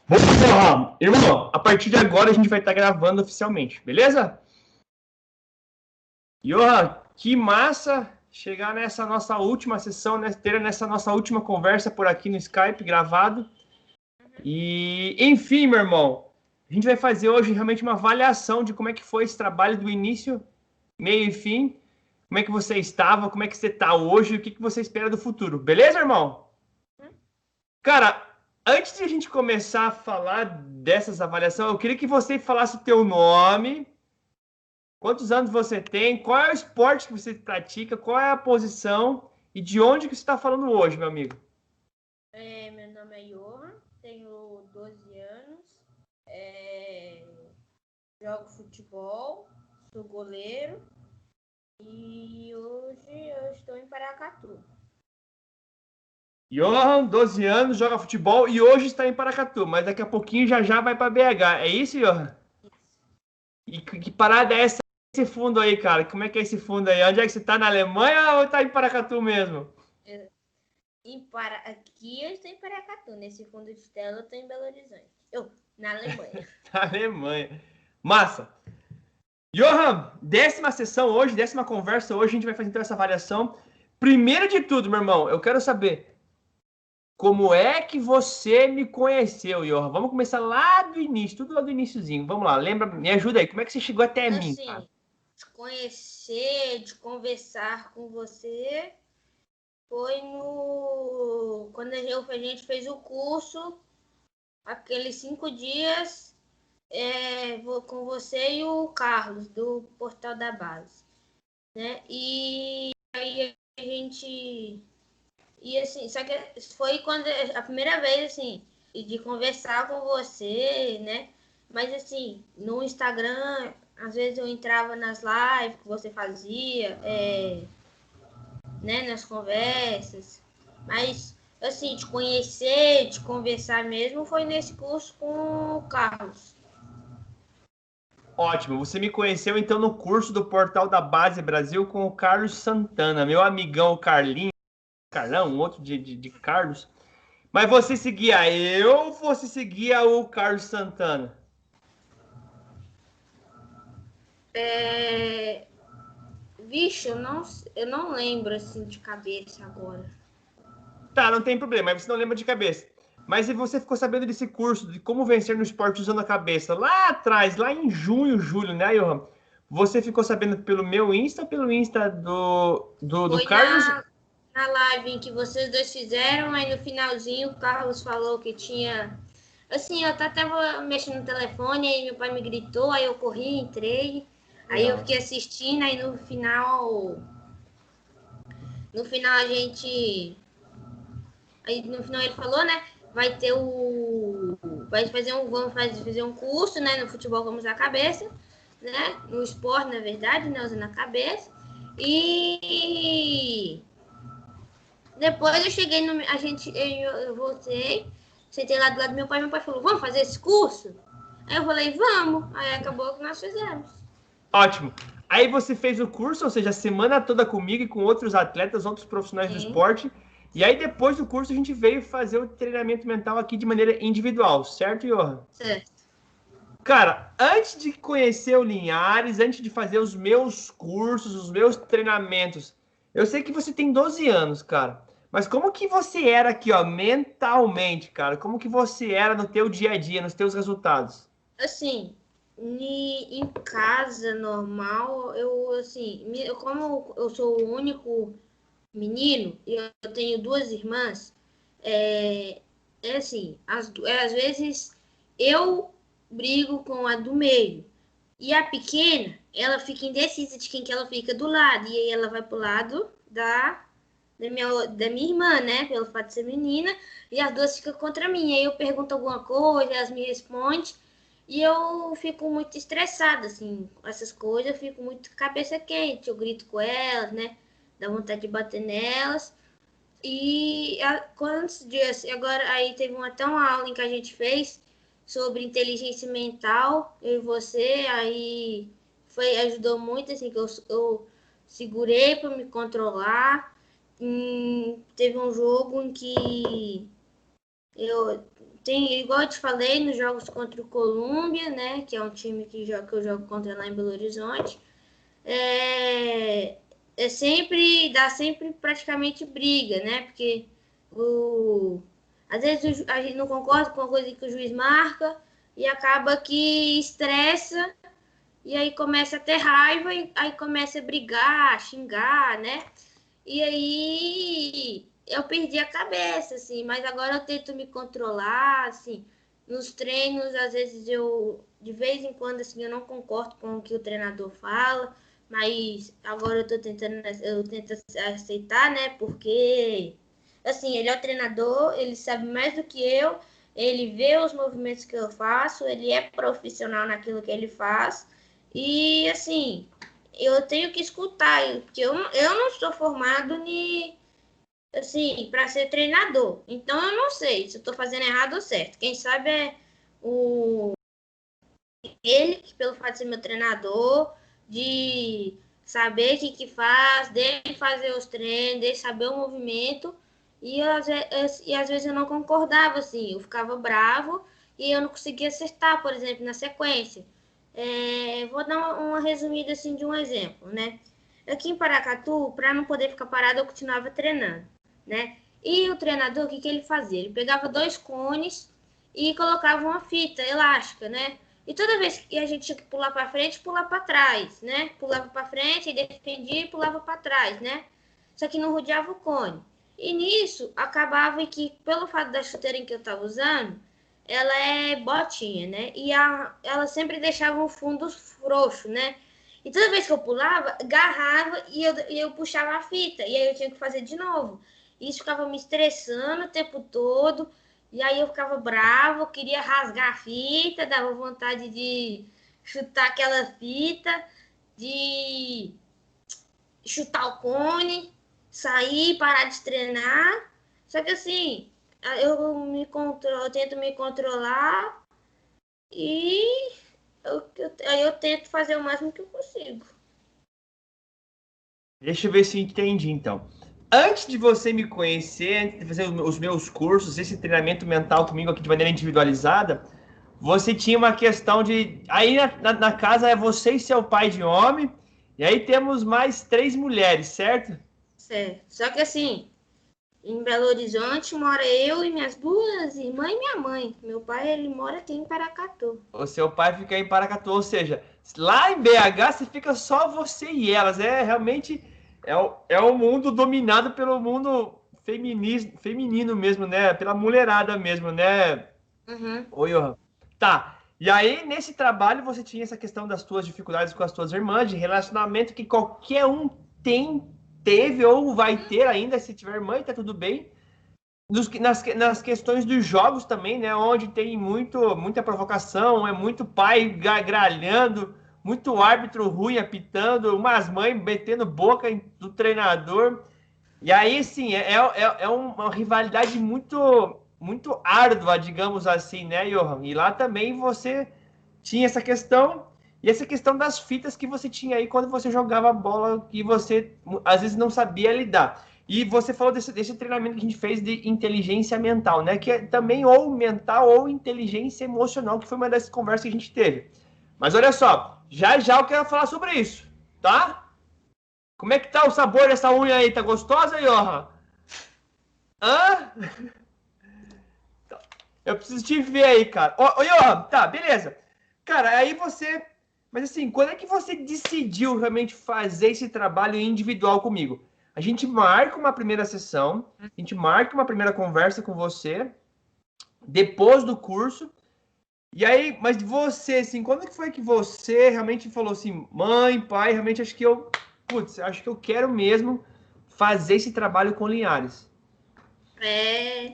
Vamos lá. Irmão, a partir de agora a gente vai estar gravando oficialmente, beleza? Johan, que massa chegar nessa nossa última sessão, né? Ter nessa nossa última conversa por aqui no Skype gravado. E, enfim, meu irmão, a gente vai fazer hoje realmente uma avaliação de como é que foi esse trabalho do início, meio e fim. Como é que você estava, como é que você está hoje, o que você espera do futuro. Beleza, irmão? Cara, antes de a gente começar a falar dessas avaliações, eu queria que você falasse o teu nome, quantos anos você tem, qual é o esporte que você pratica, qual é a posição e de onde que você está falando hoje, meu amigo. Meu nome é Johan, tenho 12 anos, jogo futebol, sou goleiro e hoje eu estou em Paracatu. Johan, 12 anos, joga futebol e hoje está em Paracatu, mas daqui a pouquinho já vai para BH. É isso, Johan? E que parada é essa, esse fundo aí, cara? Como é que é esse fundo aí? Onde é que você está? Na Alemanha ou está em Paracatu mesmo? Aqui eu estou em Paracatu, nesse fundo de tela eu estou em Belo Horizonte. Na Alemanha. Na Alemanha. Massa. Johan, 10ª sessão hoje, 10ª conversa hoje, a gente vai fazer então essa avaliação. Primeiro de tudo, meu irmão, eu quero saber como é que você me conheceu, Johan? Vamos começar lá do início, tudo lá do iniciozinho. Vamos lá, lembra, me ajuda aí, como é que você chegou até mim, cara? Assim, de conhecer, de conversar com você, foi quando a gente fez o curso, aqueles 5 dias, com você e o Carlos, do Portal da Base, né? E aí a gente... E assim, só que foi quando a primeira vez, assim, de conversar com você, né? Mas assim, no Instagram, às vezes eu entrava nas lives que você fazia, né? Nas conversas. Mas assim, de conhecer, de conversar mesmo, foi nesse curso com o Carlos. Ótimo, você me conheceu então no curso do Portal da Base Brasil com o Carlos Santana, meu amigão Carlinhos, Carlão, um outro de Carlos. Mas você seguia eu ou você seguia o Carlos Santana? Vixe, eu não lembro assim de cabeça agora. Tá, não tem problema, aí você não lembra de cabeça. Mas e você ficou sabendo desse curso de como vencer no esporte usando a cabeça lá atrás, lá em junho, julho, né, Johan? Você ficou sabendo pelo meu Insta ou pelo Insta do Foi Carlos? na live em que vocês dois fizeram, aí no finalzinho o Carlos falou que tinha. Assim, eu até tava mexendo no telefone, aí meu pai me gritou, aí eu corri, entrei, aí eu Legal. fiquei assistindo, aí no final. No final a gente. Aí no final ele falou, né? Vai ter o. Vamos fazer um curso, né? No futebol vamos usar a cabeça, né? No esporte, na verdade, né? Usando a cabeça. E depois eu cheguei no. Eu voltei, sentei lá do lado do meu pai falou, vamos fazer esse curso? Aí eu falei, vamos. Aí acabou que nós fizemos. Ótimo. Aí você fez o curso, ou seja, a semana toda comigo e com outros atletas, outros profissionais do Sim. esporte. E aí depois do curso a gente veio fazer o treinamento mental aqui de maneira individual, certo, Johan? Certo. Cara, antes de conhecer o Linhares, antes de fazer os meus cursos, os meus treinamentos, eu sei que você tem 12 anos, cara. Mas como que você era aqui, ó, mentalmente, cara? Como que você era no teu dia a dia, nos teus resultados? Assim, em casa normal, eu assim, como eu sou o único menino e eu tenho duas irmãs, é, é assim, às vezes eu brigo com a do meio e a pequena, ela fica indecisa de quem que ela fica do lado e aí ela vai pro lado da minha irmã, né? Pelo fato de ser menina, e as duas ficam contra mim. Aí eu pergunto alguma coisa, elas me respondem, e eu fico muito estressada, assim, com essas coisas, eu fico muito cabeça quente, eu grito com elas, né? Dá vontade de bater nelas. E quantos dias? Agora aí teve até uma aula em que a gente fez sobre inteligência mental, eu e você, aí ajudou muito, assim, que eu segurei para me controlar. Teve um jogo em que eu tem, igual eu te falei, nos jogos contra o Colômbia, né? Que é um time que eu jogo contra lá em Belo Horizonte. Dá sempre praticamente briga, né? Porque às vezes a gente não concorda com a coisa que o juiz marca e acaba que estressa e aí começa a ter raiva e aí começa a brigar, xingar, né? E aí eu perdi a cabeça, assim, mas agora eu tento me controlar, assim, nos treinos, às vezes de vez em quando, assim, eu não concordo com o que o treinador fala, mas agora eu tento aceitar, né, porque, assim, ele é o treinador, ele sabe mais do que eu, ele vê os movimentos que eu faço, ele é profissional naquilo que ele faz, e, assim, eu tenho que escutar, porque eu não sou formado assim, para ser treinador. Então eu não sei se eu estou fazendo errado ou certo. Quem sabe é ele, que pelo fato de ser meu treinador, de saber o que faz, dele fazer os treinos, dele saber o movimento. E às vezes eu não concordava, assim, eu ficava bravo e eu não conseguia acertar, por exemplo, na sequência. Vou dar uma resumida assim de um exemplo, né? Aqui em Paracatu, para não poder ficar parado, eu continuava treinando, né? E o treinador, o que ele fazia? Ele pegava 2 cones e colocava uma fita elástica, né? E toda vez que a gente tinha que pular para frente, pular para trás, né? Pulava para frente, e defendia e pulava para trás, né? Só que não rodeava o cone. E nisso, acabava que, pelo fato da chuteira que eu estava usando, ela é botinha, né? E ela sempre deixava o fundo frouxo, né? E toda vez que eu pulava, agarrava e eu puxava a fita. E aí eu tinha que fazer de novo. E isso ficava me estressando o tempo todo. E aí eu ficava bravo, queria rasgar a fita, dava vontade de chutar aquela fita, de chutar o cone, sair, parar de treinar. Só que assim, eu tento me controlar e aí eu tento fazer o máximo que eu consigo. Deixa eu ver se eu entendi, então. Antes de você me conhecer, antes de fazer os meus cursos, esse treinamento mental comigo aqui de maneira individualizada, você tinha uma questão de. Aí na casa é você e seu pai de homem, e aí temos mais 3 mulheres, certo? Certo. Só que assim, em Belo Horizonte mora eu e minhas 2 irmãs e minha mãe. Meu pai, ele mora aqui em Paracatu. O seu pai fica em Paracatu, ou seja, lá em BH você fica só você e elas. É realmente é o mundo dominado pelo mundo feminino mesmo, né? Pela mulherada mesmo, né? Uhum. Oi, Johan. Tá. E aí, nesse trabalho, você tinha essa questão das tuas dificuldades com as tuas irmãs, de relacionamento que qualquer um teve ou vai ter ainda, se tiver irmã, tá tudo bem. Nas questões dos jogos também, né? Onde tem muita provocação, é muito pai gralhando, muito árbitro ruim apitando, umas mães metendo boca do treinador. E aí, sim, é uma rivalidade muito árdua, digamos assim, né, Johan? E lá também você tinha essa questão, e essa questão das fitas que você tinha aí quando você jogava bola, que você às vezes não sabia lidar. E você falou desse treinamento que a gente fez de inteligência mental, né? Que é também ou mental ou inteligência emocional, que foi uma dessas conversas que a gente teve. Mas olha só, já já eu quero falar sobre isso, tá? Como é que tá o sabor dessa unha aí? Tá gostosa, Johan? Hã? Eu preciso te ver aí, cara. Ô, Johan, tá, beleza. Cara, aí você. Mas assim, quando é que você decidiu realmente fazer esse trabalho individual comigo? A gente marca uma primeira sessão, a gente marca uma primeira conversa com você, depois do curso. E aí, mas você, assim, quando que foi que você realmente falou assim, mãe, pai, realmente acho que acho que eu quero mesmo fazer esse trabalho com Linhares? É,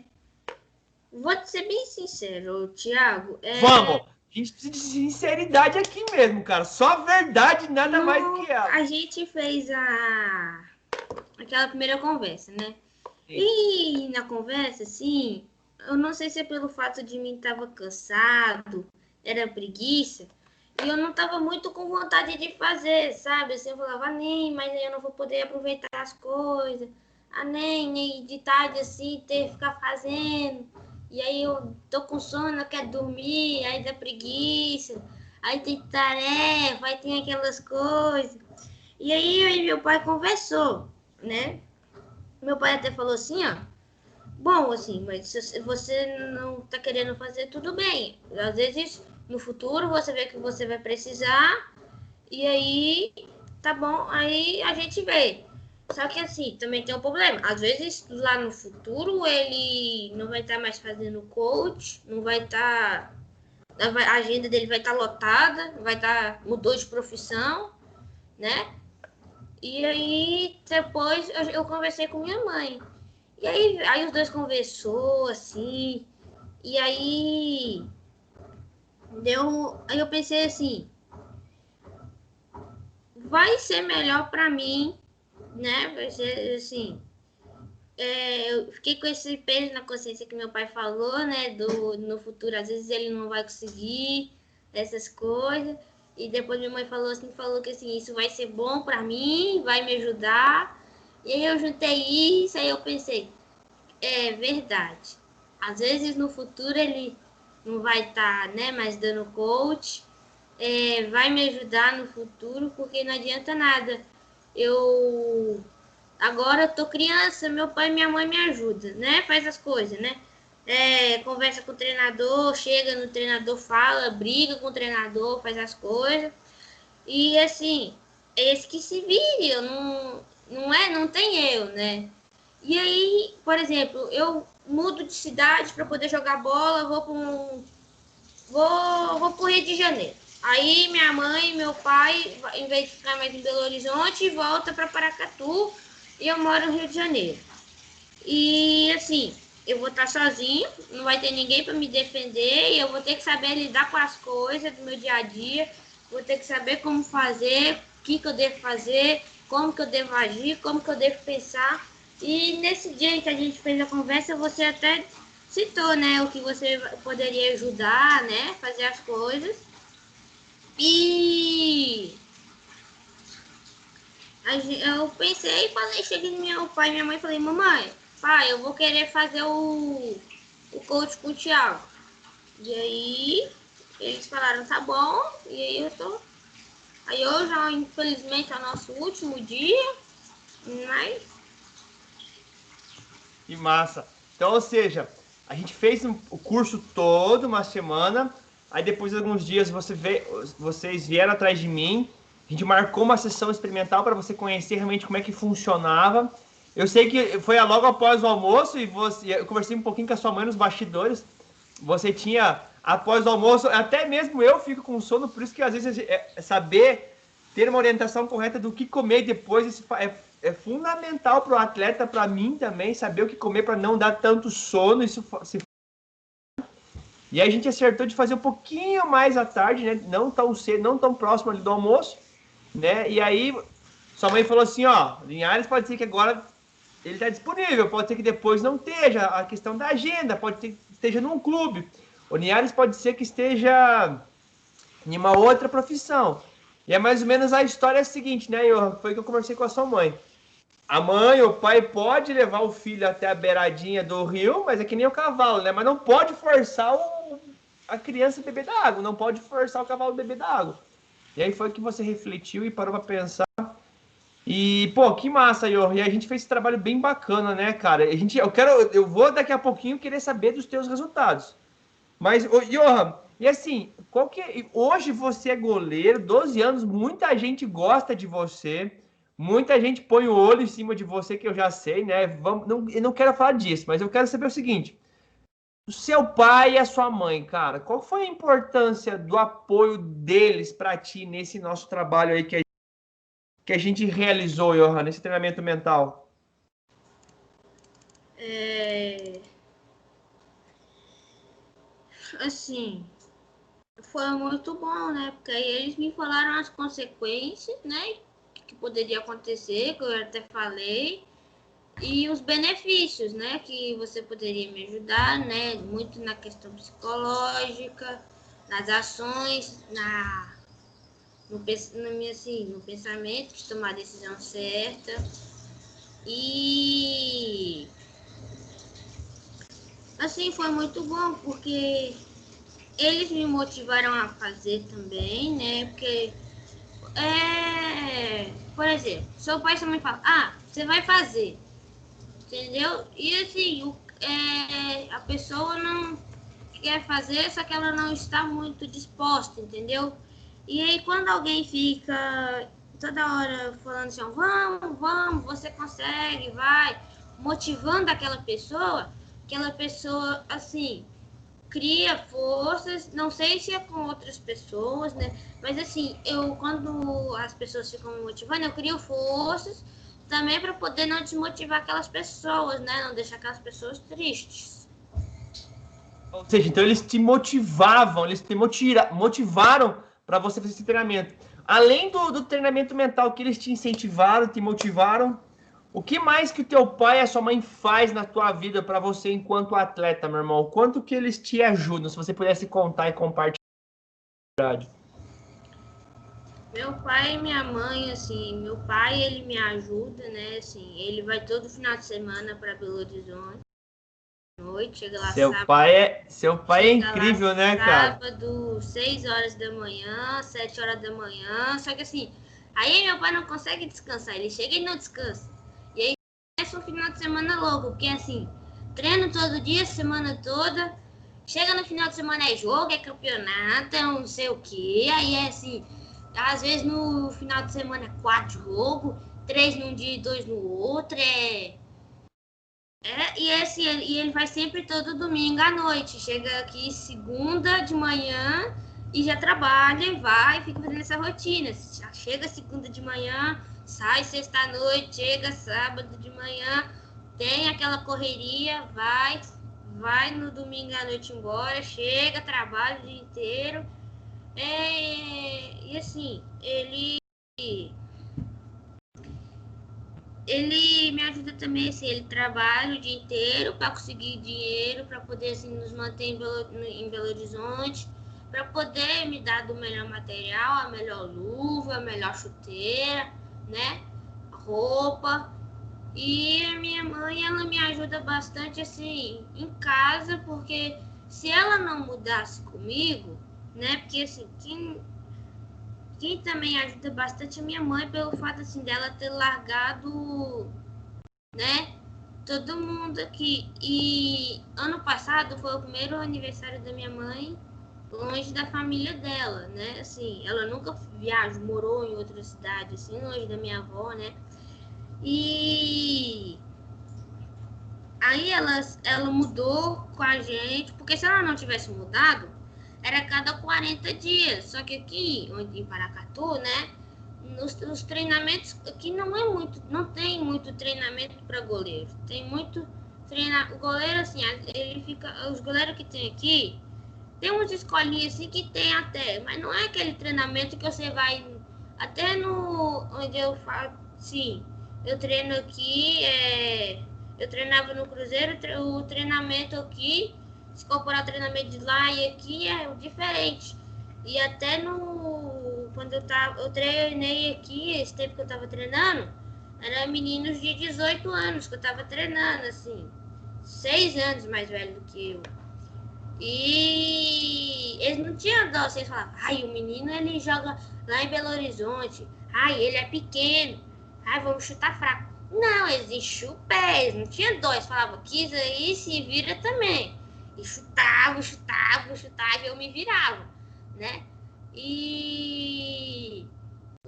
vou te ser bem sincero, Thiago. Vamos! A gente precisa de sinceridade aqui mesmo, cara. Só verdade, nada mais do que ela. A gente fez aquela primeira conversa, né? Sim. E na conversa, assim, eu não sei se é pelo fato de mim tava cansado, era preguiça, e eu não tava muito com vontade de fazer, sabe? Assim, eu falava, nem, mas aí eu não vou poder aproveitar as coisas, nem de tarde assim, ter que ficar fazendo. E aí eu tô com sono, eu quero dormir, aí dá preguiça, aí tem tarefa, aí tem aquelas coisas. E aí eu e meu pai conversou, né? Meu pai até falou assim, ó, bom, assim, mas se você não tá querendo fazer, tudo bem. Às vezes, no futuro, você vê que você vai precisar, e aí, tá bom, aí a gente vê. Só que assim, também tem um problema. Às vezes, lá no futuro, ele não vai estar mais fazendo coach, não vai estar. A agenda dele vai estar lotada, vai estar. Mudou de profissão, né? E aí, depois, eu conversei com minha mãe. E aí os dois conversou, assim. E aí. Deu. Aí eu pensei assim: vai ser melhor pra mim, né? Vai ser assim. Eu fiquei com esse peso na consciência que meu pai falou, né? No futuro, às vezes ele não vai conseguir essas coisas. E depois minha mãe falou assim, falou que assim, isso vai ser bom pra mim, vai me ajudar. E aí eu juntei isso, aí eu pensei, é verdade. Às vezes no futuro ele não vai estar, né, mais dando coach, vai me ajudar no futuro, porque não adianta nada. Eu Agora eu tô criança, meu pai e minha mãe me ajudam, né? Faz as coisas, né? Conversa com o treinador, chega no treinador, fala, briga com o treinador, faz as coisas. E assim, é esse que se vire, eu não tem eu, né? E aí, por exemplo, eu mudo de cidade para poder jogar bola, vou pro Rio de Janeiro. Aí minha mãe e meu pai, em vez de ficar mais em Belo Horizonte, volta para Paracatu e eu moro no Rio de Janeiro. E assim, eu vou estar sozinho, não vai ter ninguém para me defender e eu vou ter que saber lidar com as coisas do meu dia a dia, vou ter que saber como fazer, o que eu devo fazer, como que eu devo agir, como que eu devo pensar. E nesse dia em que a gente fez a conversa, você até citou, né, o que você poderia ajudar, né, fazer as coisas. E eu pensei e falei, cheguei no meu pai e minha mãe e falei, mamãe, pai, eu vou querer fazer o coach com o Thiago. E aí eles falaram, tá bom, e aí eu tô. Aí hoje, infelizmente, é o nosso último dia, mas. Que massa. Então, ou seja, a gente fez o curso todo, uma semana, aí depois de alguns dias vocês vieram atrás de mim, a gente marcou uma sessão experimental para você conhecer realmente como é que funcionava. Eu sei que foi logo após o almoço e eu conversei um pouquinho com a sua mãe nos bastidores. Você tinha, após o almoço, até mesmo eu fico com sono, por isso que às vezes saber ter uma orientação correta do que comer depois, isso é fundamental para o atleta, para mim também, saber o que comer para não dar tanto sono. E aí a gente acertou de fazer um pouquinho mais à tarde, né? Não tão cedo, não tão próximo ali do almoço, né? E aí sua mãe falou assim, ó, Linhares pode ser que agora ele está disponível, pode ser que depois não esteja, a questão da agenda, pode ser que esteja num clube. O Linhares pode ser que esteja em uma outra profissão. E é mais ou menos a história seguinte, né? Foi que eu conversei com a sua mãe. A mãe, o pai pode levar o filho até a beiradinha do rio, mas é que nem o cavalo, né? Mas não pode forçar a criança a beber da água, não pode forçar o cavalo a beber da água. E aí foi que você refletiu e parou para pensar. E, pô, que massa, Ior. E a gente fez esse trabalho bem bacana, né, cara? Eu vou daqui a pouquinho querer saber dos teus resultados. Mas, Johan, e assim, hoje você é goleiro, 12 anos, muita gente gosta de você, muita gente põe o olho em cima de você, que eu já sei, né? Eu não quero falar disso, mas eu quero saber o seguinte: o seu pai e a sua mãe, cara, qual foi a importância do apoio deles para ti nesse nosso trabalho aí que a gente realizou, Johan, nesse treinamento mental? É, assim, foi muito bom, né? Porque aí eles me falaram as consequências, né? Que poderia acontecer, que eu até falei. E os benefícios, né? Que você poderia me ajudar, né? Muito na questão psicológica, nas ações, no pensamento de tomar a decisão certa. E Assim, foi muito bom, porque eles me motivaram a fazer também, né? Porque, por exemplo, seu pai e sua mãe falam, você vai fazer, entendeu? E assim, a pessoa não quer fazer, só que ela não está muito disposta, entendeu? E aí, quando alguém fica toda hora falando assim, vamos, você consegue, vai, motivando aquela pessoa, assim, cria forças, não sei se é com outras pessoas, né? Mas assim, quando as pessoas ficam me motivando, eu crio forças também para poder não desmotivar aquelas pessoas, né? Não deixar aquelas pessoas tristes. Ou seja, então eles te motivavam, eles te motivaram para você fazer esse treinamento. Além do treinamento mental que eles te incentivaram, te motivaram, o que mais que o teu pai e a sua mãe faz na tua vida para você enquanto atleta, meu irmão? O quanto que eles te ajudam, se você pudesse contar e compartilhar? Meu pai e minha mãe, assim, meu pai, ele me ajuda, né, assim, ele vai todo final de semana para Belo Horizonte, noite, chega lá Seu pai é incrível, né, cara? sábado, 6 horas da manhã, 7 horas da manhã, só que assim, aí meu pai não consegue descansar, ele chega e não descansa, e aí começa um final de semana louco, porque assim, treino todo dia, semana toda, chega no final de semana é jogo, é campeonato, é não sei o que, aí é assim, às vezes no final de semana é 4 jogos, 3 num dia e 2 no outro, e ele vai sempre todo domingo à noite. Chega aqui segunda de manhã e já trabalha e vai, fica fazendo essa rotina. Já chega segunda de manhã, sai sexta à noite, chega sábado de manhã, tem aquela correria, vai no domingo à noite embora, chega, trabalha o dia inteiro. E assim, ele me ajuda também, assim, ele trabalha o dia inteiro para conseguir dinheiro, para poder assim, nos manter em Belo Horizonte, para poder me dar do melhor material, a melhor luva, a melhor chuteira, né? Roupa. E a minha mãe, ela me ajuda bastante assim em casa, porque se ela não mudasse comigo, né? Porque assim, quem também ajuda bastante é minha mãe, pelo fato assim dela ter largado, né? Todo mundo aqui. E ano passado foi o primeiro aniversário da minha mãe longe da família dela, né? Assim, ela nunca viajou, morou em outra cidade, assim, longe da minha avó, né? E aí ela mudou com a gente, porque se ela não tivesse mudado, era cada 40 dias. Só que aqui, em Paracatu, né? Os treinamentos aqui não tem muito treinamento para goleiro. Tem muito treinar o goleiro assim, ele fica, os goleiros que tem aqui, tem umas escolinhas assim que tem até, mas não é aquele treinamento que você vai até no onde eu faço, sim. Eu treino aqui, eu treinava no Cruzeiro, o treinamento aqui, se comparar o treinamento de lá e aqui é diferente. E até quando eu treinei aqui, esse tempo que eu tava treinando, era meninos de 18 anos que eu tava treinando, assim, 6 anos mais velho do que eu. E eles não tinham dó, vocês falavam, ai, o menino ele joga lá em Belo Horizonte, ai, ele é pequeno, ai, vamos chutar fraco. Não, eles enchiam o pé, eles não tinham dó, eles falavam, quis aí, se vira também. E chutava, e eu me virava, né? E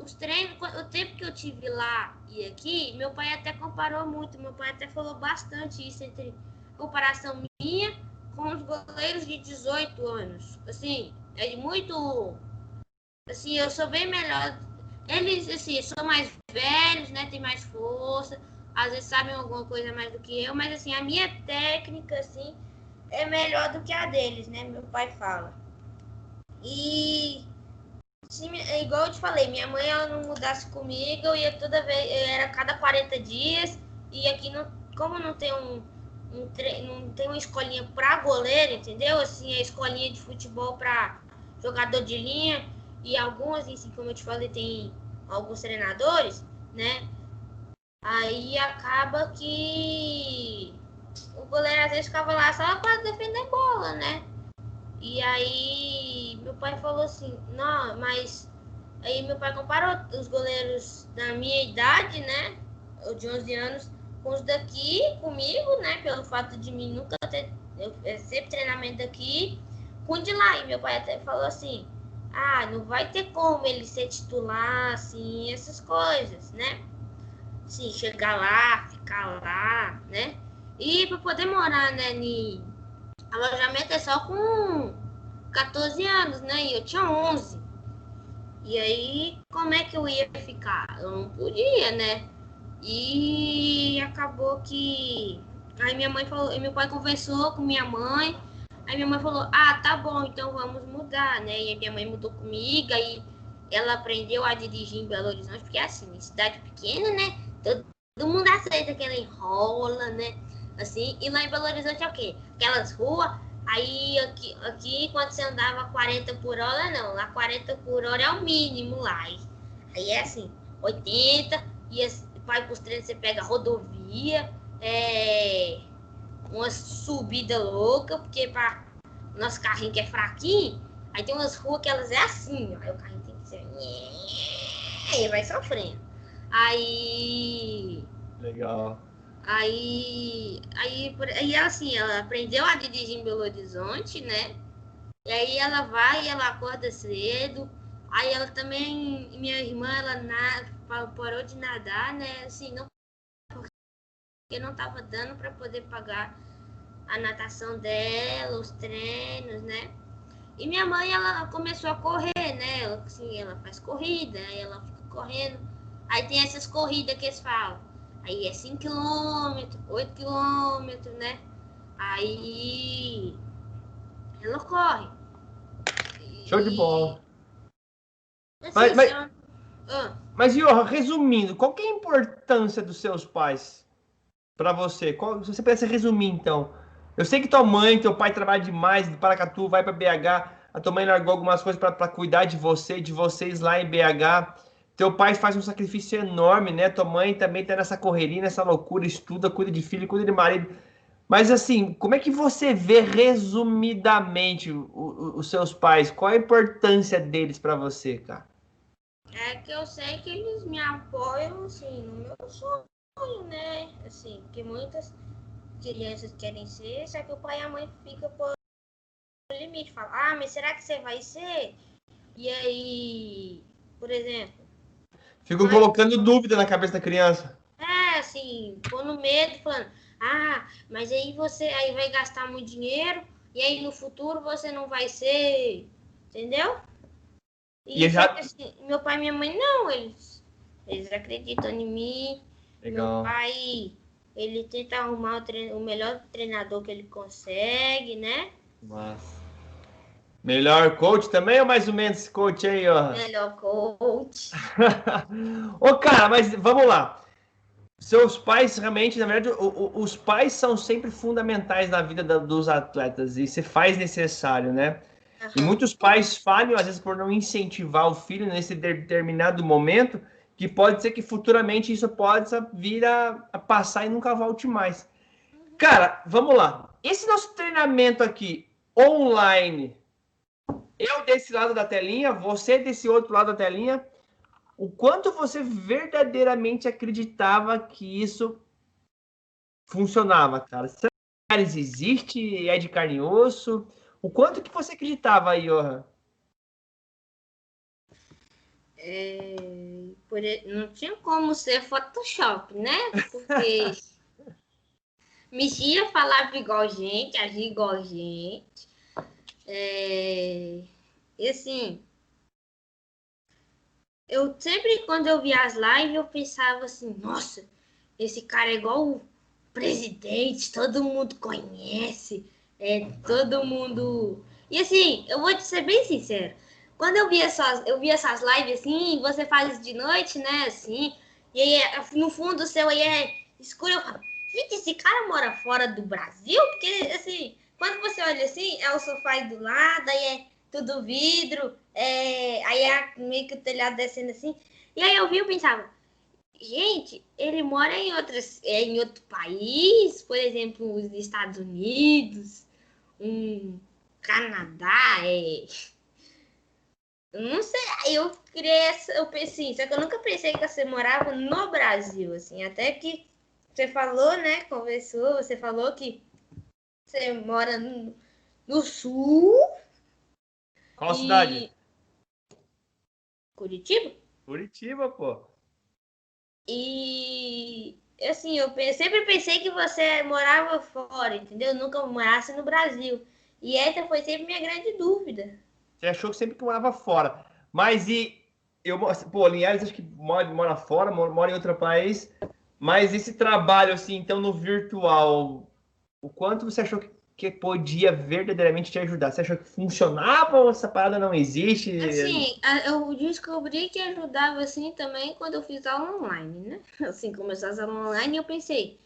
os treinos, o tempo que eu tive lá e aqui, meu pai até comparou muito, meu pai até falou bastante isso entre comparação minha com os goleiros de 18 anos. Assim, é muito. Assim, eu sou bem melhor. Eles, assim, são mais velhos, né? Tem mais força. Às vezes sabem alguma coisa mais do que eu, mas assim, a minha técnica, assim, é melhor do que a deles, né? Meu pai fala. E igual eu te falei, minha mãe ela não mudasse comigo, eu ia toda vez, era cada 40 dias, e aqui não, como não tem não tem uma escolinha para goleiro, entendeu? Assim, a escolinha de futebol para jogador de linha, e algumas, assim, como eu te falei, tem alguns treinadores, né? Aí acaba que o goleiro às vezes ficava lá só para defender a bola, né? E aí meu pai falou assim, não, mas aí meu pai comparou os goleiros da minha idade, né? De 11 anos, com os daqui, comigo, né? Pelo fato de mim nunca ter sempre treinamento daqui, com o de lá. E meu pai até falou assim, não vai ter como ele ser titular, assim, essas coisas, né? Sim, chegar lá, ficar lá, né? E para poder morar, né, em alojamento é só com 14 anos, né? E eu tinha 11. E aí, como é que eu ia ficar? Eu não podia, né? E acabou que... Aí minha mãe falou... Meu pai conversou com minha mãe. Aí minha mãe falou, tá bom, então vamos mudar, né? E aí minha mãe mudou comigo. Aí ela aprendeu a dirigir em Belo Horizonte. Porque assim, em cidade pequena, né? Todo mundo aceita que ela enrola, né? Assim, e lá em Belo Horizonte é o quê? Aquelas ruas... Aí aqui quando você andava 40 por hora, não. Lá 40 por hora é o mínimo lá. Aí é assim, 80, e vai pros treinos, você pega rodovia, uma subida louca, porque para nosso carrinho que é fraquinho, aí tem umas ruas que elas é assim, ó, aí o carrinho tem que ser... Aí vai sofrendo. Aí... Legal. Aí ela assim, ela aprendeu a dirigir em Belo Horizonte, né? E aí ela vai, ela acorda cedo. Aí ela também, minha irmã, ela parou de nadar, né? Assim, não, porque não tava dando para poder pagar a natação dela, os treinos, né? E minha mãe, ela começou a correr, né? Ela faz corrida, aí ela fica correndo. Aí tem essas corridas que eles falam. Aí é 5 km, 8 km, né? Aí ela corre. Show de bola. Assim, Mas Johan, resumindo, qual que é a importância dos seus pais para você? Se você pudesse resumir, então. Eu sei que tua mãe, teu pai trabalha demais de Paracatu, vai para BH. A tua mãe largou algumas coisas para cuidar de você, de vocês lá em BH. Teu pai faz um sacrifício enorme, né? Tua mãe também tá nessa correria, nessa loucura, estuda, cuida de filho, cuida de marido. Mas assim, como é que você vê resumidamente os seus pais? Qual a importância deles para você, cara? é que eu sei que eles me apoiam, assim, no meu sonho, né? Assim, que muitas crianças querem ser, só que o pai e a mãe ficam por limite. Fala, mas será que você vai ser? E aí, por exemplo, Ficam colocando dúvida na cabeça da criança. assim, pondo medo, falando, mas aí você aí vai gastar muito dinheiro, e aí no futuro você não vai ser, entendeu? E E só já. que assim, meu pai e minha mãe não, eles acreditam em mim. Meu Legal. pai, ele tenta arrumar o melhor treinador que ele consegue, né? Mas... Melhor coach também ou mais ou menos esse coach aí, ó? Melhor coach. Ô, cara, mas vamos lá. Seus pais realmente, na verdade, os pais são sempre fundamentais na vida dos atletas e se faz necessário, né? E Aham. muitos pais falham, às vezes, por não incentivar o filho nesse determinado momento, que pode ser que futuramente isso possa vir a passar e nunca volte mais. Cara, vamos lá. Esse nosso treinamento aqui, online, eu desse lado da telinha, você desse outro lado da telinha, o quanto você verdadeiramente acreditava que isso funcionava, cara? Será que existe? É de carne e osso? O quanto que você acreditava aí, Johan? Não tinha como ser Photoshop, né? Porque mexia, falava igual gente, agia igual gente. E assim, eu sempre, quando eu via as lives, eu pensava assim, nossa, esse cara é igual o presidente, todo mundo conhece, todo mundo... E assim, eu vou te ser bem sincero, quando eu via essas lives assim, você faz isso de noite, né, assim, e aí no fundo o céu aí é escuro, eu falo, gente, esse cara mora fora do Brasil? Porque, assim, quando você olha assim, é o sofá aí do lado, aí é tudo vidro, aí é meio que o telhado descendo assim, e aí eu vi e pensava, gente, ele mora em outro país, por exemplo, os Estados Unidos, Canadá, eu não sei, aí eu pensei, só que eu nunca pensei que você morava no Brasil, assim, até que você falou, né, conversou, você falou que você mora no Sul Qual cidade? e Curitiba, Curitiba, pô. e assim, sempre pensei que você morava fora, entendeu? Nunca morasse no Brasil, e essa foi sempre minha grande dúvida. Você achou que sempre que morava fora. Mas pô, Linhares acho que mora fora, mora em outro país. Mas esse trabalho, assim, então, no virtual, o quanto você achou que podia verdadeiramente te ajudar? Você achou que funcionava ou essa parada não existe? Assim, eu descobri que ajudava assim também quando eu fiz aula online, né? Assim, começou as aulas online e eu pensei,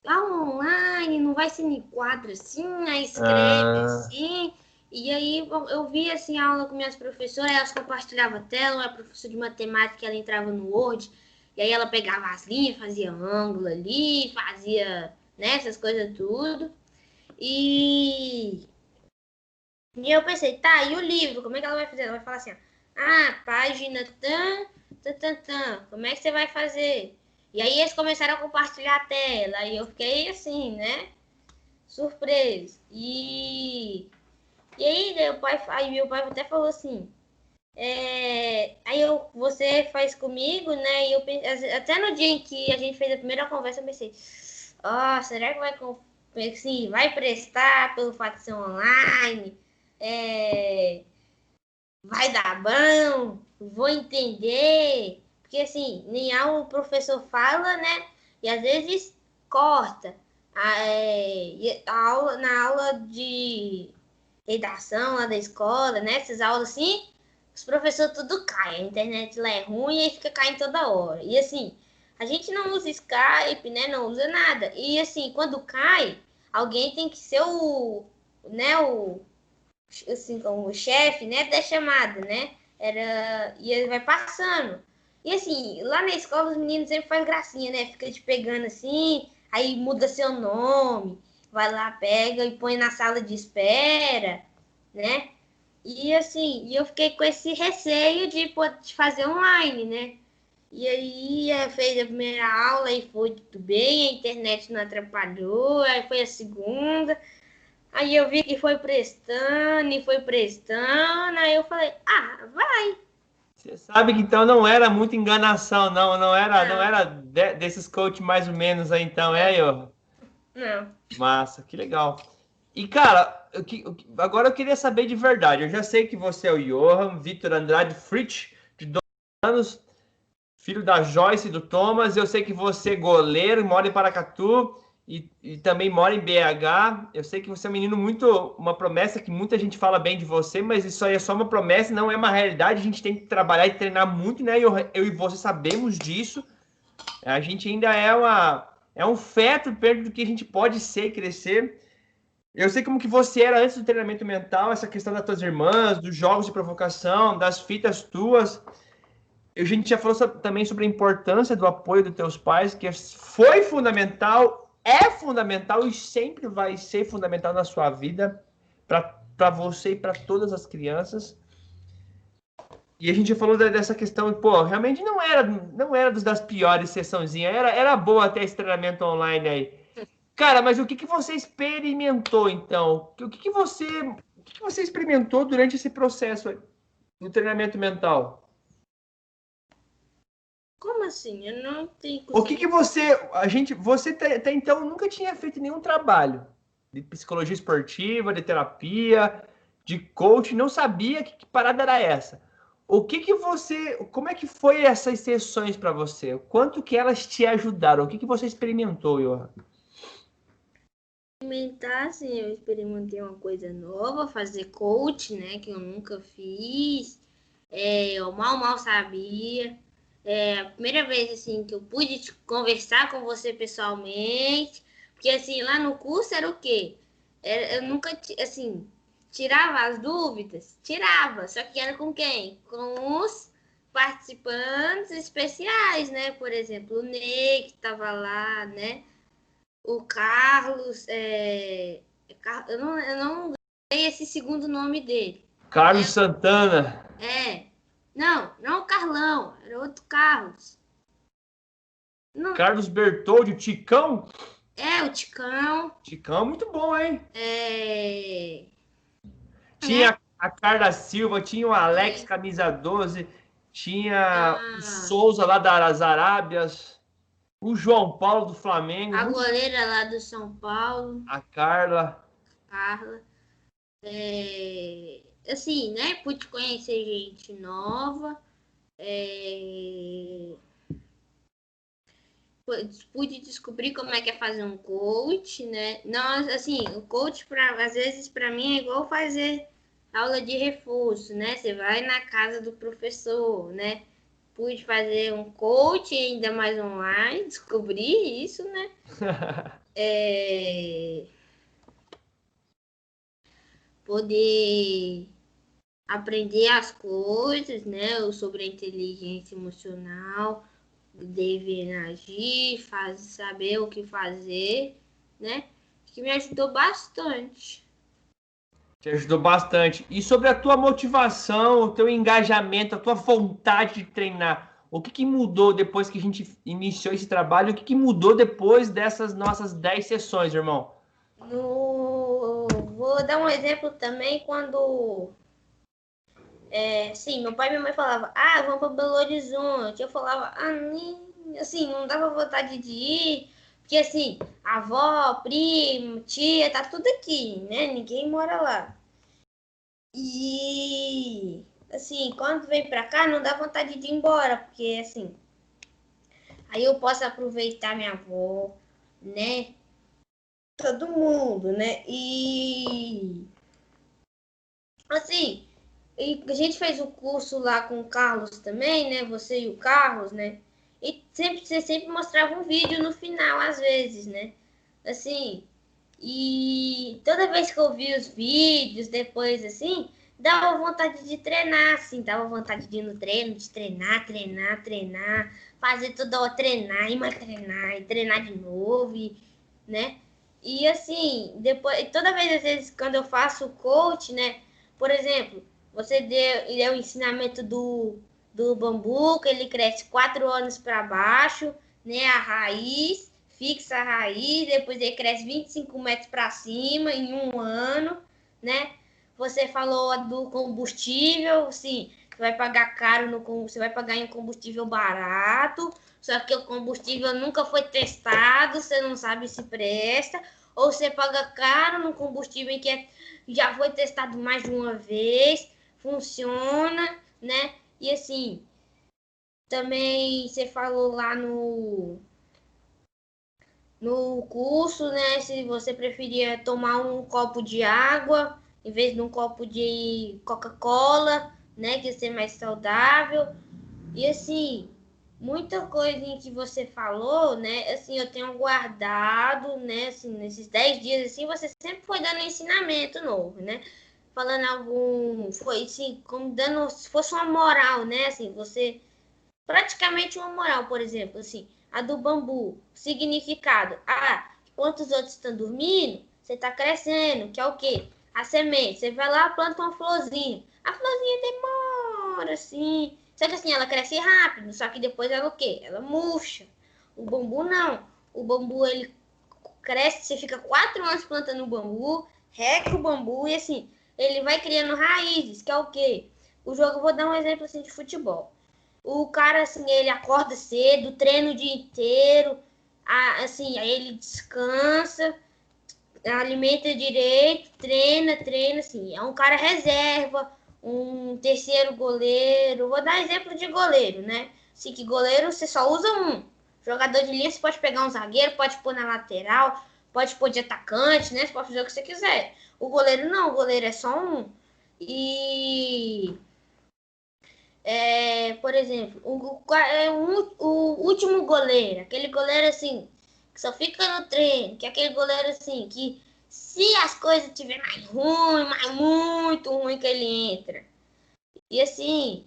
aula online não vai ser em quadro assim, aí escreve Ah, assim. E aí eu vi assim a aula com minhas professoras, elas compartilhavam a tela, a professora de matemática ela entrava no Word, e aí ela pegava as linhas, fazia ângulo ali, fazia, né, essas coisas tudo. E E eu pensei, tá, e o livro? Como é que ela vai fazer? Ela vai falar assim, ó, página tan, tan, tan, tan. Como é que você vai fazer? E aí eles começaram a compartilhar a tela. E eu fiquei assim, né? Surpreso. E aí, meu pai até falou assim, você faz comigo, né? E eu pensei, até no dia em que a gente fez a primeira conversa, eu pensei, será que assim, vai prestar pelo fato de ser online? É, vai dar bom? Vou entender? Porque assim, nem o professor fala, né? E às vezes corta. Na aula de redação lá da escola, né? Essas aulas assim, os professores tudo cai. A internet lá é ruim e fica caindo toda hora. E assim, a gente não usa Skype, né? Não usa nada. E assim, quando cai, alguém tem que ser né, assim, como o chefe, né, da chamada, né? E ele vai passando. E assim, lá na escola os meninos sempre fazem gracinha, né? Fica te pegando assim, aí muda seu nome, vai lá, pega e põe na sala de espera, né? E assim, eu fiquei com esse receio de fazer online, né? E aí fez a primeira aula e foi tudo bem, a internet não atrapalhou, aí foi a segunda, aí eu vi que foi prestando, aí eu falei, vai. você sabe que então não era muita enganação, não Não, era desses coach mais ou menos aí, então, não, Iô? não. Massa, que legal. E, cara, agora eu queria saber de verdade. Eu já sei que você é o Johan Vitor Andrade Fritsch, de 12 anos, filho da Joyce e do Thomas. Eu sei que você é goleiro, mora em Paracatu e também mora em BH. Eu sei que você é um menino muito, uma promessa que muita gente fala bem de você, mas isso aí é só uma promessa, não é uma realidade. A gente tem que trabalhar e treinar muito, né? Eu e você sabemos disso. A gente ainda é um feto perto do que a gente pode ser e crescer. Eu sei como que você era antes do treinamento mental, essa questão das tuas irmãs, dos jogos de provocação, das fitas tuas. A gente já falou também sobre a importância do apoio dos teus pais, que foi fundamental, é fundamental e sempre vai ser fundamental na sua vida, para você e para todas as crianças. E a gente já falou dessa questão, pô, realmente não era das piores sessãozinhas, era boa até esse treinamento online aí. Cara, mas o que que você experimentou então? O que que você experimentou durante esse processo aí, do treinamento mental? Como assim? Eu não tenho O que que conseguido. você até então nunca tinha feito nenhum trabalho de psicologia esportiva, de terapia, de coaching, não sabia que parada era essa. Como é que foi essas sessões para você? Quanto que elas te ajudaram? O que que você experimentou, Johan? Experimentar, assim, eu experimentei uma coisa nova, fazer coach, né? Que eu nunca fiz. Eu mal sabia. A primeira vez, assim, que eu pude conversar com você pessoalmente. Porque, assim, lá no curso era o quê? Eu nunca, assim, tirava as dúvidas? Tirava. Só que era com quem? Com os participantes especiais, né? Por exemplo, o Ney, que estava lá, né? O Carlos, eu não sei esse segundo nome dele. Carlos Santana. Não o Carlão, era outro Carlos. Não, Carlos Bertoldi, o Ticão. o Ticão. Ticão é muito bom, hein? Né? Tinha a Carla Silva, tinha o Alex, camisa 12, tinha o Souza lá das Arábias, o João Paulo do Flamengo, a goleira lá do São Paulo, a Carla. Assim, né? Pude conhecer gente nova. Pude descobrir como é que é fazer um coach, né? Não, assim, o coach, às vezes, para mim, é igual fazer aula de reforço, né? Você vai na casa do professor, né? Pude fazer um coach, ainda mais online, descobri isso, né? Poder aprender as coisas, né? Sobre a inteligência emocional, deve agir, saber o que fazer, né? Que me ajudou bastante. Te ajudou bastante. E sobre a tua motivação, o teu engajamento, a tua vontade de treinar, o que mudou depois que a gente iniciou esse trabalho? O que mudou depois dessas nossas 10 sessões, irmão? Vou dar um exemplo também quando... sim, meu pai e minha mãe falavam, vamos para Belo Horizonte. Eu falava, nem, assim, não dava vontade de ir, porque assim, avó, primo, tia, tá tudo aqui, né? Ninguém mora lá. E, assim, quando vem pra cá, não dá vontade de ir embora, porque, assim, aí eu posso aproveitar minha avó, né? Todo mundo, né? E, assim, a gente fez o curso lá com o Carlos também, né? Você e o Carlos, né? E você sempre mostrava um vídeo no final, às vezes, né? Assim, e toda vez que eu vi os vídeos depois, assim, dava vontade de treinar, assim, dava vontade de ir no treino, de treinar, fazer toda hora, treinar, e treinar de novo, né? E assim, depois, toda vez, às vezes, quando eu faço coach, né? Por exemplo, você deu o ensinamento do bambu, que ele cresce 4 anos para baixo, né? A raiz, fixa a raiz, depois ele cresce 25 metros para cima em um ano, né? Você falou do combustível, sim, você vai pagar caro você vai pagar em combustível barato, só que o combustível nunca foi testado, você não sabe se presta, ou você paga caro no combustível que já foi testado mais de uma vez, funciona, né? E assim, também você falou lá no curso, né? Se você preferia tomar um copo de água em vez de um copo de Coca-Cola, né? Que ia ser mais saudável. E assim, muita coisa em que você falou, né? Assim, eu tenho guardado, né? Assim, nesses 10 dias, assim, você sempre foi dando ensinamento novo, né? Falando foi assim, como dando, se fosse uma moral, né? Assim, você praticamente uma moral, por exemplo, assim, a do bambu, significado. Enquanto os outros estão dormindo, você está crescendo, que é o quê? A semente. Você vai lá, planta uma florzinha. A florzinha demora, assim. Só que assim, ela cresce rápido, só que depois ela o quê? Ela murcha. O bambu não. O bambu, ele cresce, você fica 4 anos plantando o bambu, rega o bambu e assim, ele vai criando raízes, que é o quê? O jogo, eu vou dar um exemplo assim de futebol. O cara, assim, ele acorda cedo, treina o dia inteiro, assim, aí ele descansa, alimenta direito, treina, assim. É um cara reserva, um terceiro goleiro. Vou dar exemplo de goleiro, né? Assim, que goleiro você só usa um. Jogador de linha você pode pegar um zagueiro, pode pôr na lateral, pode pôr de atacante, né? Você pode fazer o que você quiser. O goleiro não, o goleiro é só um. E por exemplo, o último goleiro, aquele goleiro assim, que só fica no treino, que é aquele goleiro assim, que se as coisas estiver mais ruim, mais muito ruim que ele entra. E assim,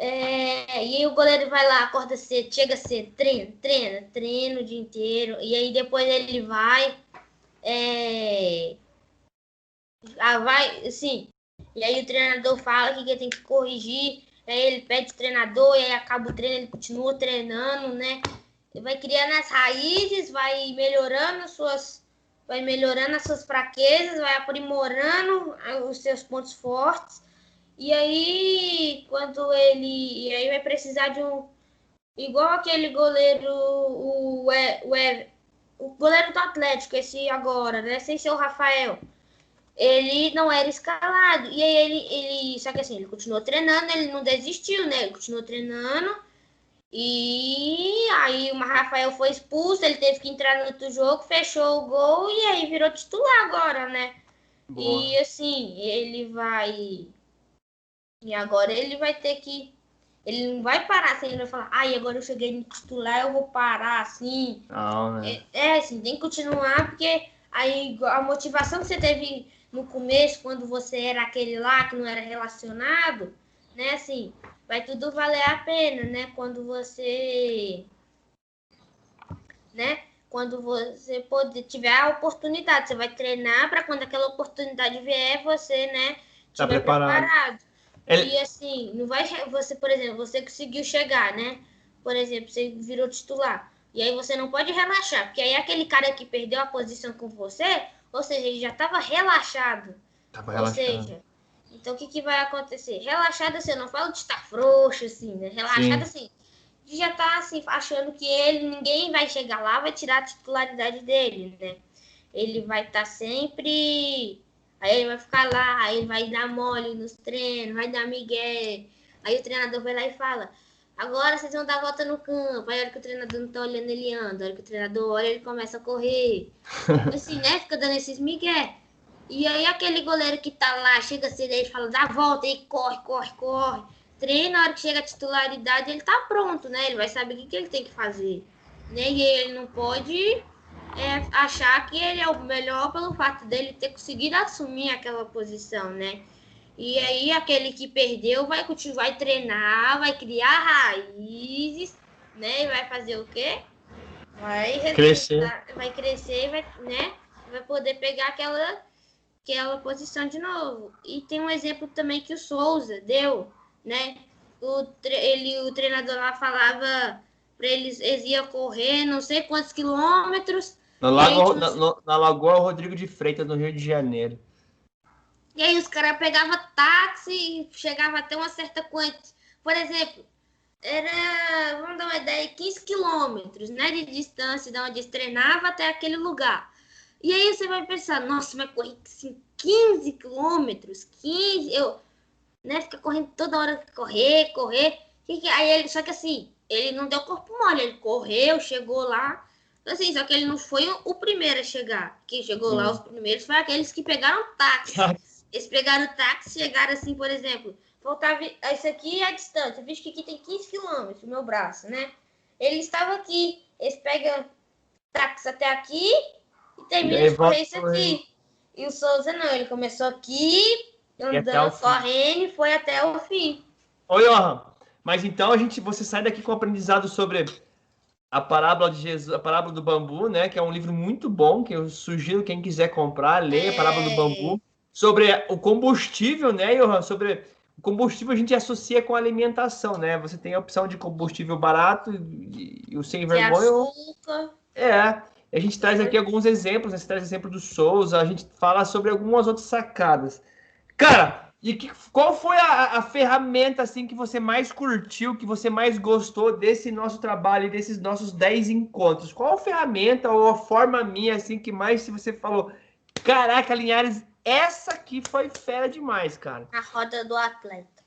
E aí o goleiro vai lá, acorda cedo, chega cedo, treina o dia inteiro. E aí depois ele vai, vai, assim. E aí o treinador fala que ele tem que corrigir. Aí ele pede o treinador, e aí acaba o treino, ele continua treinando, né? Ele vai criando as raízes, vai melhorando as suas fraquezas, vai aprimorando os seus pontos fortes. E aí, e aí vai precisar de um. Igual aquele goleiro, o goleiro do Atlético, esse agora, né? Sem ser o Rafael. Ele não era escalado. E aí só que assim, ele continuou treinando, ele não desistiu, né? Ele continuou treinando. E aí o Rafael foi expulso, ele teve que entrar no outro jogo, fechou o gol e aí virou titular agora, né? Boa. E assim, E agora ele vai ter que. Ele não vai parar assim, ele vai falar, agora eu cheguei no titular, eu vou parar assim. Não, né? Assim, tem que continuar, porque aí a motivação que você teve no começo, quando você era aquele lá que não era relacionado, né, assim, vai tudo valer a pena, né, quando você tiver a oportunidade, você vai treinar para quando aquela oportunidade vier, você, né, Tá estiver preparado. Ele... E assim, não vai você, por exemplo, você conseguiu chegar, né? Por exemplo, você virou titular. E aí você não pode relaxar, porque aí aquele cara que perdeu a posição com você, ou seja, ele já estava relaxado. Tava Ou relaxado. seja, então o que vai acontecer? Relaxado assim, eu não falo de estar frouxo, assim, né? Relaxado assim, de já tá assim, achando que ninguém vai chegar lá, vai tirar a titularidade dele, né? Ele vai estar sempre. Aí ele vai ficar lá, aí ele vai dar mole nos treinos, vai dar migué. Aí o treinador vai lá e fala: agora vocês vão dar volta no campo. Aí a hora que o treinador não tá olhando, ele anda. A hora que o treinador olha, ele começa a correr. Assim, né? Fica dando esses migué. E aí aquele goleiro que tá lá, chega cedo, aí ele fala: dá volta, aí corre, corre, corre. Treina, a hora que chega a titularidade, ele tá pronto, né? Ele vai saber o que ele tem que fazer. Né? E ele não pode achar que ele é o melhor pelo fato dele ter conseguido assumir aquela posição, né? E aí aquele que perdeu vai continuar, vai treinar, vai criar raízes, né? E vai fazer o quê? Crescer. Vai crescer, né? Vai poder pegar aquela posição de novo. E tem um exemplo também que o Souza deu, né? O treinador lá falava para eles iam correr não sei quantos quilômetros. Na Lagoa Rodrigo de Freitas, no Rio de Janeiro. E aí os caras pegavam táxi e chegavam até uma certa quantidade. Por exemplo, vamos dar uma ideia, 15 quilômetros, né, de distância de onde eles treinavam até aquele lugar. E aí você vai pensar, nossa, vai correr assim, 15 quilômetros, 15, né, fica correndo toda hora, correr. Aí ele, só que assim, ele não deu corpo mole, ele correu, chegou lá, assim, só que ele não foi o primeiro a chegar. Quem chegou lá, os primeiros, foi aqueles que pegaram táxi. Eles pegaram o táxi, chegaram assim, por exemplo, faltava, isso aqui é a distância, visto que aqui tem 15 quilômetros, o meu braço, né? Ele estava aqui, eles pegam táxi até aqui e terminam de correr isso aqui. E o Souza não, ele começou aqui, andando, correndo e foi até o fim. Oi, Johan, mas então você sai daqui com aprendizado sobre a parábola de Jesus, a parábola do bambu, né? Que é um livro muito bom, que eu sugiro quem quiser comprar, leia a parábola do bambu. Sobre o combustível, né, Johan? Sobre o combustível a gente associa com a alimentação, né? Você tem a opção de combustível barato e o sem vergonha. Açúcar. A gente traz aqui alguns exemplos, né? Você traz exemplo do Souza, a gente fala sobre algumas outras sacadas. Cara, qual foi a ferramenta assim que você mais curtiu, que você mais gostou desse nosso trabalho, desses nossos 10 encontros? Qual a ferramenta ou a forma minha assim que mais se você falou, caraca, Linhares, essa aqui foi fera demais, cara. A roda do atleta.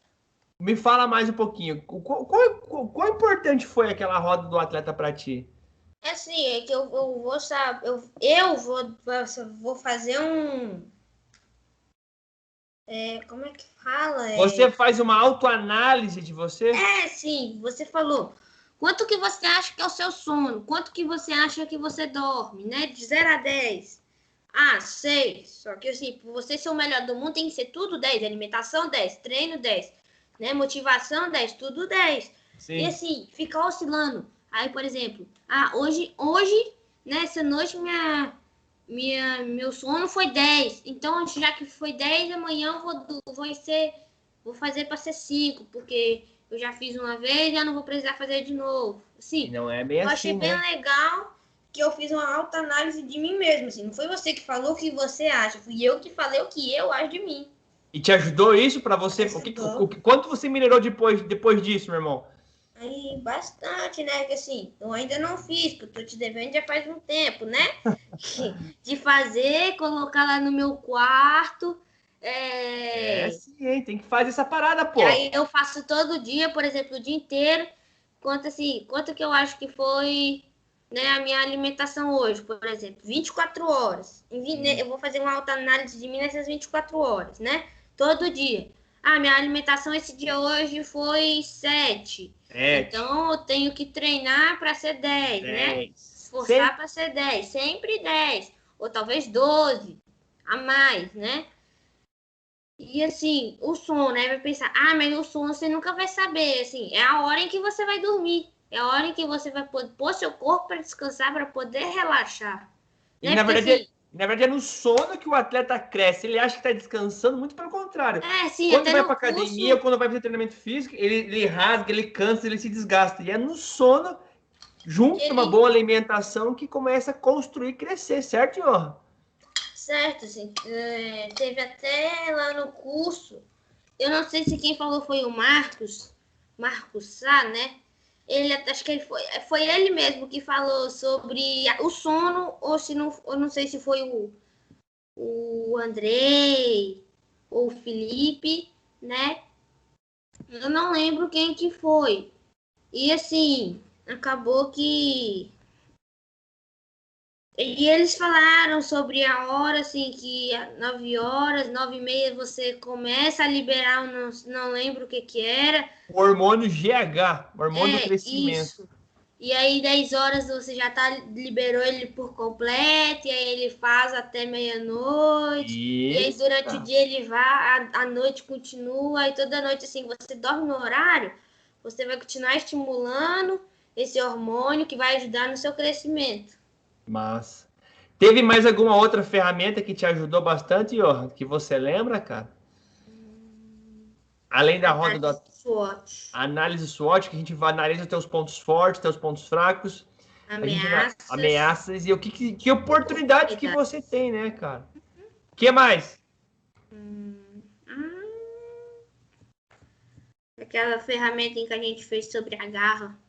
Me fala mais um pouquinho. Qual importante foi aquela roda do atleta para ti? É assim, é que eu vou saber, eu vou fazer um como é que fala? Você faz uma autoanálise de você? Sim, você falou. Quanto que você acha que é o seu sono? Quanto que você acha que você dorme, né? De 0 a 10. 6. Só que assim, para você ser o melhor do mundo tem que ser tudo 10. Alimentação 10, treino 10. né? Motivação 10, tudo 10. Sim. E assim, fica oscilando. Aí, por exemplo, hoje, nessa noite, meu sono foi 10. Então, já que foi 10, amanhã eu vou fazer para ser 5, porque eu já fiz uma vez e já não vou precisar fazer de novo. Assim, E não é bem eu assim, achei bem legal que eu fiz uma autoanálise de mim mesmo. Assim, não foi você que falou o que você acha, fui eu que falei o que eu acho de mim. E te ajudou isso para você? Quanto você minerou depois disso, meu irmão? Aí, bastante, né? Que assim, eu ainda não fiz, porque eu tô te devendo já faz um tempo, né? De fazer, colocar lá no meu quarto. Sim, hein? Tem que fazer essa parada, pô. Aí eu faço todo dia, por exemplo, o dia inteiro. Quanto que eu acho que foi, né, a minha alimentação hoje, por exemplo, 24 horas. Eu vou fazer uma autoanálise de mim nessas 24 horas, né? Todo dia. Minha alimentação esse dia hoje foi 7. Então eu tenho que treinar para ser 10, né? Esforçar para ser 10. Sempre 10. Ou talvez 12 a mais, né? E assim, o sono, né? Vai pensar, mas o sono você nunca vai saber, assim, é a hora em que você vai dormir. É a hora em que você vai pôr seu corpo para descansar, para poder relaxar. E né? na verdade é no sono que o atleta cresce. Ele acha que está descansando, muito pelo contrário. Sim, quando vai para academia, quando vai fazer treinamento físico, ele rasga, ele cansa, ele se desgasta. E é no sono, junto com uma boa alimentação, que começa a construir e crescer, certo, Johan? Certo, assim, teve até lá no curso, eu não sei se quem falou foi o Marcos Sá, né? Acho que foi ele mesmo que falou sobre o sono, ou se não, eu não sei se foi o Andrei ou o Felipe, né? Eu não lembro quem que foi. E assim, acabou que... E eles falaram sobre a hora, assim, que 9 horas, 9h30 você começa a liberar, não lembro o que era. O hormônio GH, o hormônio do crescimento. Isso. E aí 10 horas você já liberou ele por completo, e aí ele faz até meia-noite. E aí durante o dia ele vai, a noite continua, e toda noite assim, você dorme no horário, você vai continuar estimulando esse hormônio que vai ajudar no seu crescimento. Mas teve mais alguma outra ferramenta que te ajudou bastante, Johan, que você lembra, cara? Além da roda da análise SWOT, que a gente analisa os teus pontos fortes, teus pontos fracos, ameaças e que oportunidade que você tem, né, cara? O que mais? Aquela ferramenta que a gente fez sobre a garra.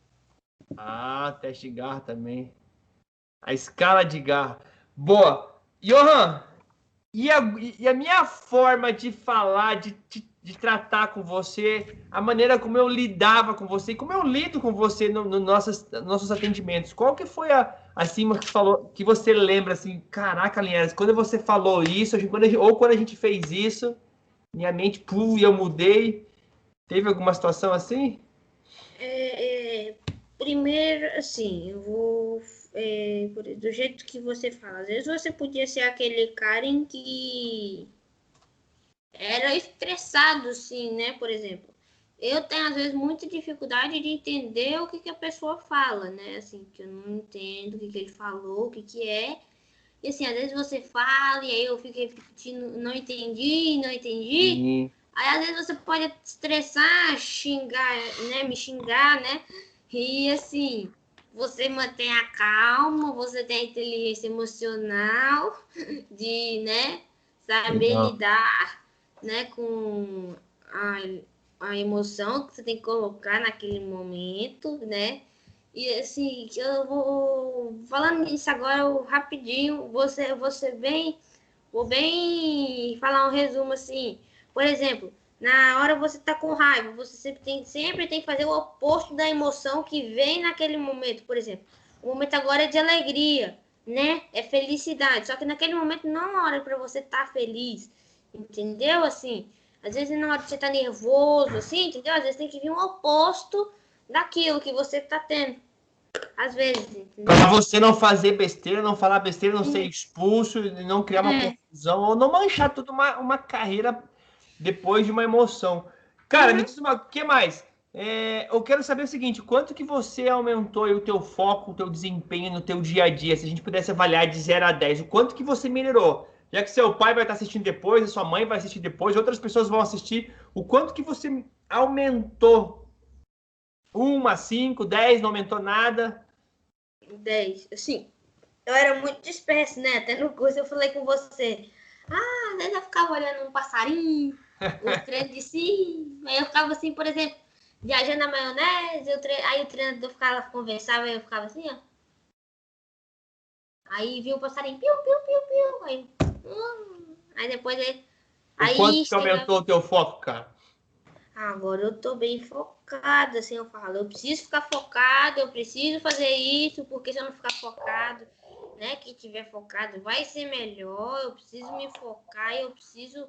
Teste de garra também. A escala de garra. Boa. Johan, e a minha forma de falar, de tratar com você, a maneira como eu lidava com você, como eu lido com você nos nossos atendimentos, qual que foi assim, que você lembra assim, caraca, Linhares, quando você falou isso, ou quando a gente fez isso, minha mente, eu mudei. Teve alguma situação assim? Primeiro, assim, eu vou... do jeito que você fala, às vezes você podia ser aquele cara em que era estressado, assim, né? Por exemplo, eu tenho às vezes muita dificuldade de entender o que a pessoa fala, né? Assim, que eu não entendo o que ele falou, o que é. E assim, às vezes você fala e aí eu fico repetindo, não entendi. Sim. Aí às vezes você pode estressar, xingar, né? Me xingar, né? E assim, você mantém a calma, você tem a inteligência emocional de, né, saber lidar, né, com a emoção que você tem que colocar naquele momento, né? E assim, eu vou falando nisso agora rapidinho, vou bem falar um resumo assim. Por exemplo, na hora você tá com raiva, você sempre tem que fazer o oposto da emoção que vem naquele momento. Por exemplo, o momento agora é de alegria, né? É felicidade. Só que naquele momento não é hora para você estar feliz, entendeu? Assim, às vezes na hora que você tá nervoso, assim, entendeu? Às vezes tem que vir um oposto daquilo que você tá tendo. Às vezes, entendeu? Pra você não fazer besteira, não falar besteira, não ser expulso, não criar uma confusão, ou não manchar toda uma carreira depois de uma emoção. Cara, me diz o que mais? Eu quero saber o seguinte, quanto que você aumentou aí o teu foco, o teu desempenho no teu dia a dia? Se a gente pudesse avaliar de 0 a 10, o quanto que você melhorou? Já que seu pai vai estar assistindo depois, a sua mãe vai assistir depois, outras pessoas vão assistir, o quanto que você aumentou? 5, 10, não aumentou nada? 10. Assim, eu era muito disperso, né? Até no curso eu falei com você. Às vezes eu ficava olhando um passarinho, os treinos de cima. Aí eu ficava assim, por exemplo, viajando na maionese, aí o treinador conversava, aí eu ficava assim, ó. Aí vinha o passarinho, piu, piu, piu, piu. Aí depois ele. O quanto Aí que chegava. aumentou o teu foco, cara? Agora eu tô bem focada, assim, eu falo, eu preciso ficar focado, eu preciso fazer isso, porque se eu não ficar focado, né, quem tiver focado vai ser melhor, eu preciso me focar, eu preciso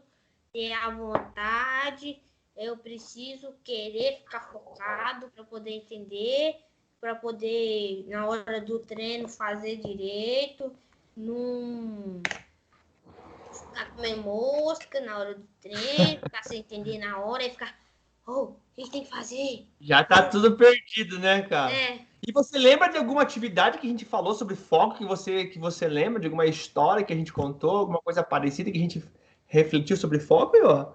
ter a vontade, eu preciso querer ficar focado para poder entender, para poder, na hora do treino, fazer direito, não ficar comendo mosca na hora do treino, ficar sem entender na hora e ficar, o que tem que fazer? Já tá tudo perdido, né, cara? É, E você lembra de alguma atividade que a gente falou sobre foco, que você lembra de alguma história que a gente contou, alguma coisa parecida que a gente refletiu sobre foco, ó?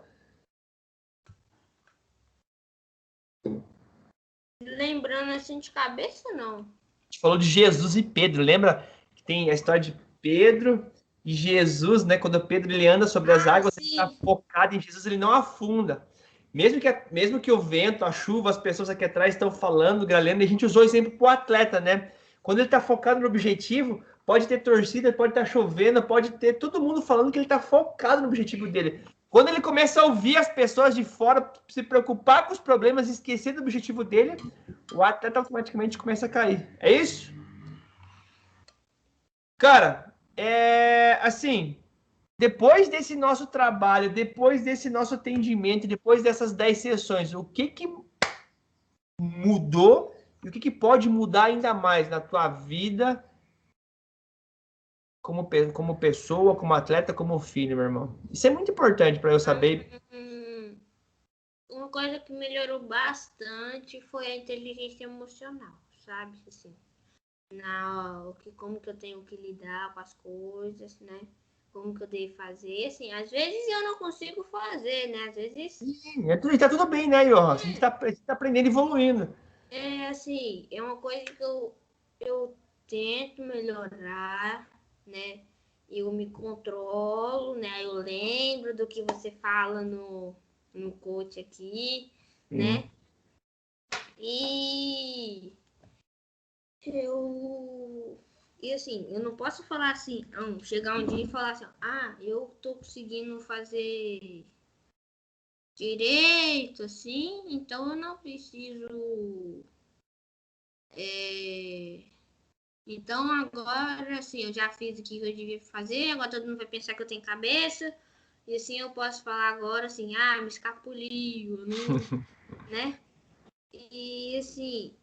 lembrando assim de cabeça, não. A gente falou de Jesus e Pedro, lembra que tem a história de Pedro e Jesus, né? Quando Pedro ele anda sobre as águas, ele está Sim. focado em Jesus, ele não afunda. Mesmo que o vento, a chuva, as pessoas aqui atrás estão falando, gralhando, e a gente usou exemplo para o atleta, né? Quando ele está focado no objetivo, pode ter torcida, pode estar chovendo, pode ter todo mundo falando que ele está focado no objetivo dele. Quando ele começa a ouvir as pessoas de fora se preocupar com os problemas e esquecer do objetivo dele, o atleta automaticamente começa a cair. É isso? Cara, assim, depois desse nosso trabalho, depois desse nosso atendimento, depois dessas 10 sessões, o que que mudou e o que que pode mudar ainda mais na tua vida como pessoa, como atleta, como filho, meu irmão? Isso é muito importante para eu saber. Uma coisa que melhorou bastante foi a inteligência emocional, sabe? Assim, como que eu tenho que lidar com as coisas, né? Como que eu devo fazer, assim, às vezes eu não consigo fazer, né? Às vezes Sim, tá tudo bem, né, Johan? A gente tá aprendendo e evoluindo. assim, é uma coisa que eu tento melhorar, né? Eu me controlo, né? Eu lembro do que você fala no coach aqui, Sim. né? E eu. E assim, eu não posso falar assim, chegar um dia e falar assim, eu tô conseguindo fazer direito, assim, então eu não preciso. Então agora, assim, eu já fiz o que eu devia fazer, agora todo mundo vai pensar que eu tenho cabeça, e assim eu posso falar agora assim, me escapuliu, não, né? E assim,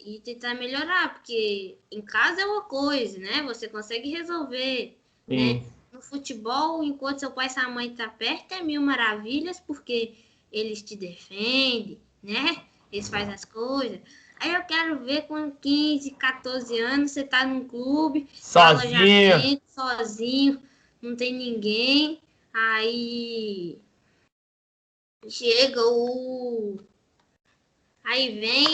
e tentar melhorar, porque em casa é uma coisa, né? Você consegue resolver, né? Sim. No futebol, enquanto seu pai e sua mãe tá perto, é mil maravilhas, porque eles te defendem, né? Eles fazem as coisas. Aí eu quero ver com 15, 14 anos, você tá num clube, o Sozinho. alojamento, sozinho, não tem ninguém. Aí chega o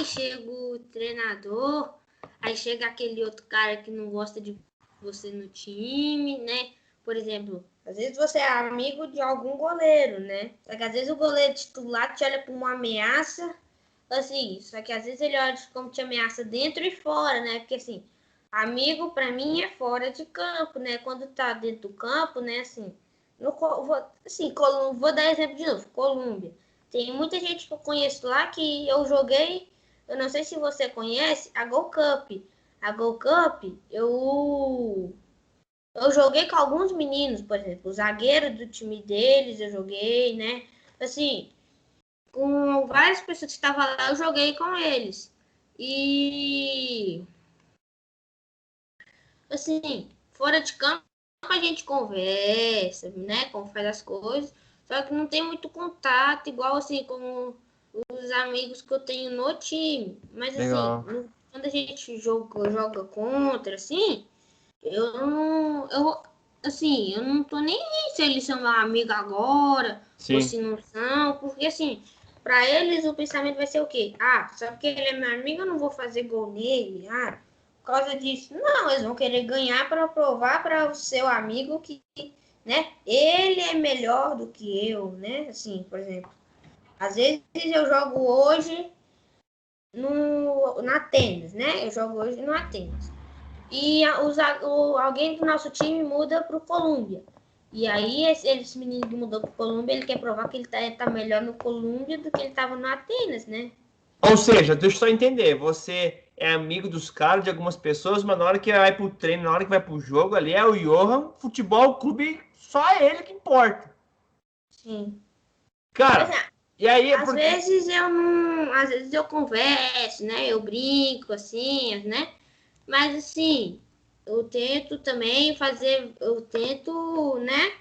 chega o treinador, aí chega aquele outro cara que não gosta de você no time, né? Por exemplo, às vezes você é amigo de algum goleiro, né? Só que às vezes o goleiro titular te olha como uma ameaça, assim, só que às vezes ele olha como te ameaça dentro e fora, né? Porque assim, amigo pra mim é fora de campo, né? Quando tá dentro do campo, né, assim, vou dar exemplo de novo, Colômbia. Tem muita gente que eu conheço lá que eu joguei, eu não sei se você conhece, a Gold Cup. A Gold Cup, eu joguei com alguns meninos, por exemplo, o zagueiro do time deles, eu joguei, né? Assim, com várias pessoas que estavam lá, eu joguei com eles. E, assim, fora de campo, a gente conversa, né? Como faz as coisas. Só que não tem muito contato, igual assim, como os amigos que eu tenho no time. Mas Legal. assim, quando a gente joga contra, assim, eu não tô nem se eles são meu amigo agora, ou Sim. se não são, porque assim, pra eles o pensamento vai ser o quê? Ah, só porque ele é meu amigo, eu não vou fazer gol nele, por causa disso. Não, eles vão querer ganhar para provar para o seu amigo que, né, ele é melhor do que eu, né? Assim, por exemplo, às vezes eu jogo hoje na Atenas, né? Eu jogo hoje no Atenas. E alguém do nosso time muda para o Colômbia. E aí, esse menino que mudou para o Colômbia, ele quer provar que ele tá melhor no Colômbia do que ele estava no Atenas, né? Ou seja, deixa eu só entender, você é amigo dos caras, de algumas pessoas, mas na hora que vai pro treino, na hora que vai pro jogo, ali é o Johan, futebol clube, só é ele que importa. Sim. Mas, Cara, e aí é às porque. vezes eu não. Às vezes eu converso, né? Eu brinco, assim, né? Mas assim, eu tento também fazer. Eu tento, né?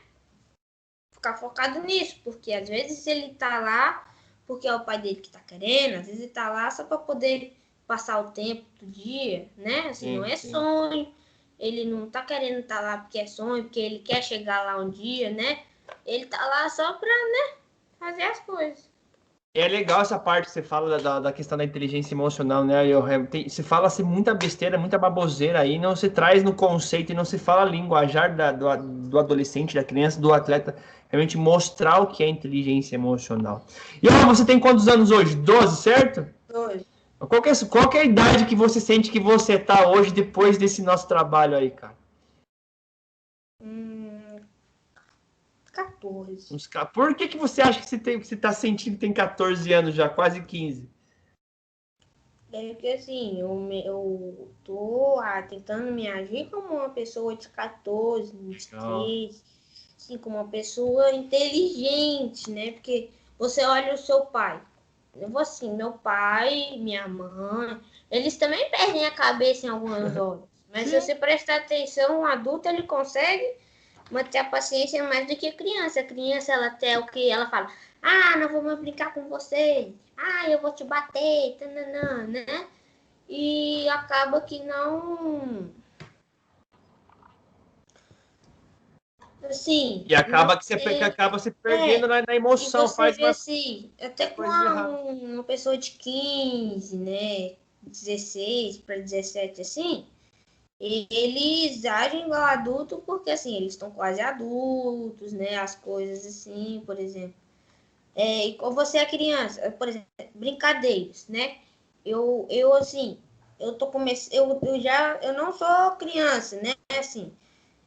Ficar focado nisso, porque às vezes ele tá lá porque é o pai dele que tá querendo, às vezes ele tá lá só para poder passar o tempo do dia, né? Assim, não Sim, é sim. sonho, ele não tá querendo estar lá porque é sonho, porque ele quer chegar lá um dia, né? Ele tá lá só para, né, fazer as coisas. É legal essa parte que você fala da questão da inteligência emocional, né? Se fala assim, muita besteira, muita baboseira aí, não se traz no conceito e não se fala linguajar do adolescente, da criança, do atleta, realmente mostrar o que é inteligência emocional. E ó, você tem quantos anos hoje? 12, certo? Dois. Qual que é a idade que você sente que você tá hoje depois desse nosso trabalho aí, cara? 14. Por que você acha que você tá sentindo que tem 14 anos já, quase 15? É porque assim, eu tô tentando me agir como uma pessoa de 14, Legal. 23, assim, como uma pessoa inteligente, né? Porque você olha o seu pai. Eu vou assim, meu pai, minha mãe, eles também perdem a cabeça em algumas horas. Mas se Sim. você prestar atenção, um adulto ele consegue manter a paciência mais do que a criança. A criança, ela até o que ela fala, não vou mais brincar com você, eu vou te bater, tananã, né? E acaba que não, assim, E não acaba que que tem, acaba se perdendo na e emoção, você faz vê umas assim, até com coisas erradas. uma pessoa de 15, né, 16 para 17, assim, eles agem igual adulto porque, assim, eles estão quase adultos, né, as coisas assim, por exemplo. E você é criança, por exemplo, brincadeiras, né? Assim, eu tô começando, eu não sou criança, né? Assim,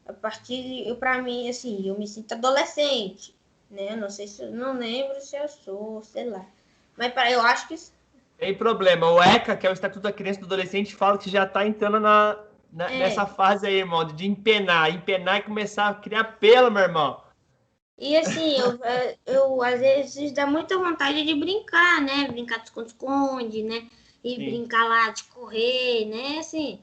a partir para mim, assim, eu me sinto adolescente, né? Eu não sei se, não lembro se eu sou, sei lá. Mas eu acho que Tem problema. O ECA, que é o Estatuto da Criança e do Adolescente, fala que já tá entrando nessa é. fase aí, irmão, de empenar. Empenar e começar a criar pelo, meu irmão. E assim, eu às vezes dá muita vontade de brincar, né? Brincar de esconde-esconde, né? E Sim. brincar lá de correr, né? Assim,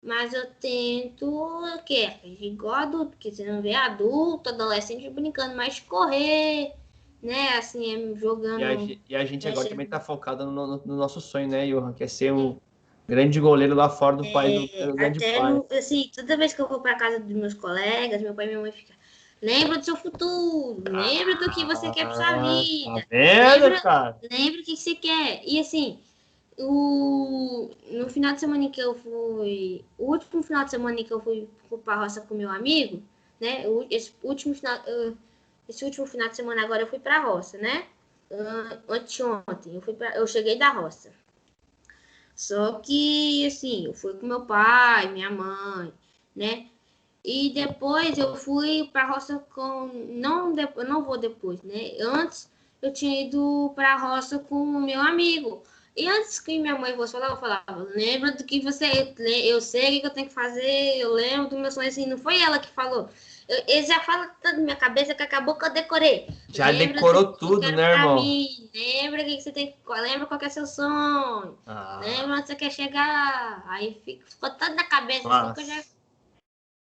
mas eu tento o quê? Igual adulto, porque você não vê adulto, adolescente brincando mais de correr, né? Assim, jogando, E a gente agora também tá mexendo. focado no nosso sonho, né, Johan? Que é ser um grande goleiro lá fora do país, do grande Até pai. no, assim, toda vez que eu vou para casa dos meus colegas, meu pai e minha mãe ficam. Lembra do seu futuro, lembra do que você quer para sua Tá vida, vendo, lembra, cara? lembra o que você quer. E assim, no final de semana que eu fui, o último final de semana que eu fui para a roça com meu amigo, né? Esse último final de semana agora eu fui para a roça, né? Anteontem, eu cheguei da roça. Só que, assim, eu fui com meu pai, minha mãe, né? E depois eu fui para a roça com. Não, eu não vou depois, né? Antes eu tinha ido para a roça com o meu amigo. E antes que minha mãe fosse falar, eu falava: lembra do que você. Eu sei o que eu tenho que fazer, eu lembro do meu sonho assim. Não foi ela que falou. Ele já fala tanto na minha cabeça que acabou que eu decorei. Já Lembra do decorou que eu tudo, quero né, para irmão? mim. Lembra o que você tem. Lembra qual que é seu sonho. Ah, Lembra onde você quer chegar. Aí ficou tanto na cabeça assim mas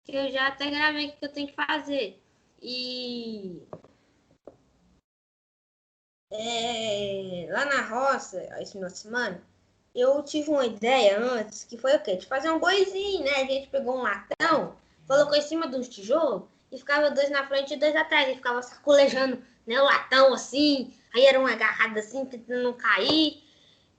que eu já até gravei o que eu tenho que fazer. E lá na roça, esse final de semana, eu tive uma ideia antes, que foi o quê? De fazer um boizinho, né? A gente pegou um latão, colocou em cima de uns tijolos e ficava dois na frente e dois atrás. E ficava sacolejando, né, o latão assim. Aí era uma agarrada assim, tentando não cair.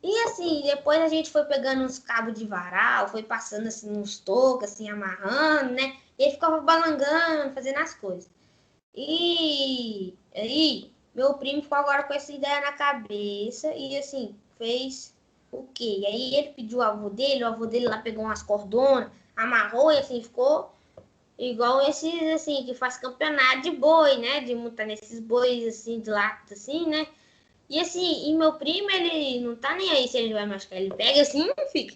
E assim, depois a gente foi pegando uns cabos de varal, foi passando assim uns tocos, assim, amarrando, né? E aí ficava balangando, fazendo as coisas. E aí, meu primo ficou agora com essa ideia na cabeça e assim, fez o quê? E aí ele pediu o avô dele lá pegou umas cordonas, amarrou e assim ficou igual esses assim, que faz campeonato de boi, né? De montar nesses bois assim, de lata, assim, né? E assim, e meu primo, ele não tá nem aí se ele vai machucar, ele pega assim e fica.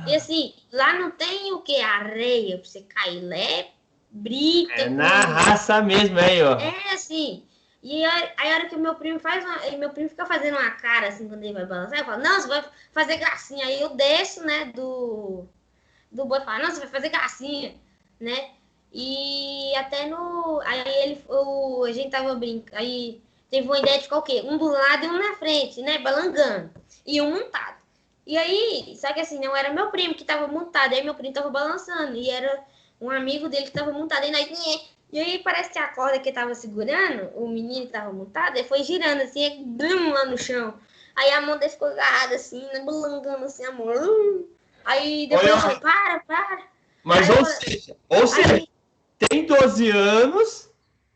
E assim, lá não tem o que? Areia pra você cair, lá é brita É na com. raça mesmo, aí, ó. É assim. E aí a hora que meu primo faz meu primo fica fazendo uma cara assim quando ele vai balançar, eu falo, não, você vai fazer gracinha. Aí eu desço, né, do boi e falo, não, você vai fazer gracinha, né? E até no. Aí a gente tava brincando. Aí teve uma ideia de ficar o quê? Um do lado e um na frente, né? Balangando. E um montado. E aí, só que assim, não era meu primo que tava montado, aí meu primo tava balançando. E era um amigo dele que tava montado. E aí parece que a corda que tava segurando, o menino que tava montado, ele foi girando assim, lá no chão. Aí a mão dele ficou agarrada assim, né, balangando assim a mão. Aí depois eu falei, Olha, para. mas Aí eu falei, ou seja, aí, tem 12 anos,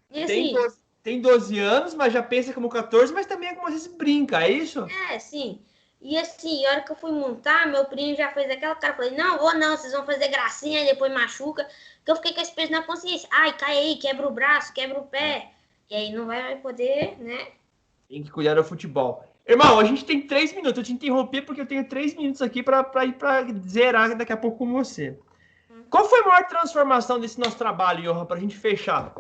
e tem assim, 12, tem 12 anos, mas já pensa como 14, mas também é como às vezes brinca, é isso? sim. E assim, a hora que eu fui montar, meu primo já fez aquela cara. Eu falei, não, vou não, vocês vão fazer gracinha e depois machuca. Que eu fiquei com esse peso na consciência. Ai, cai aí, quebra o braço, quebra o pé. E aí não vai poder, né? Tem que cuidar do futebol. Irmão, a gente tem 3 minutos. Eu te interrompi porque eu tenho 3 minutos aqui para ir para zerar daqui a pouco com você. Qual foi a maior transformação desse nosso trabalho, Johan, para a gente fechar?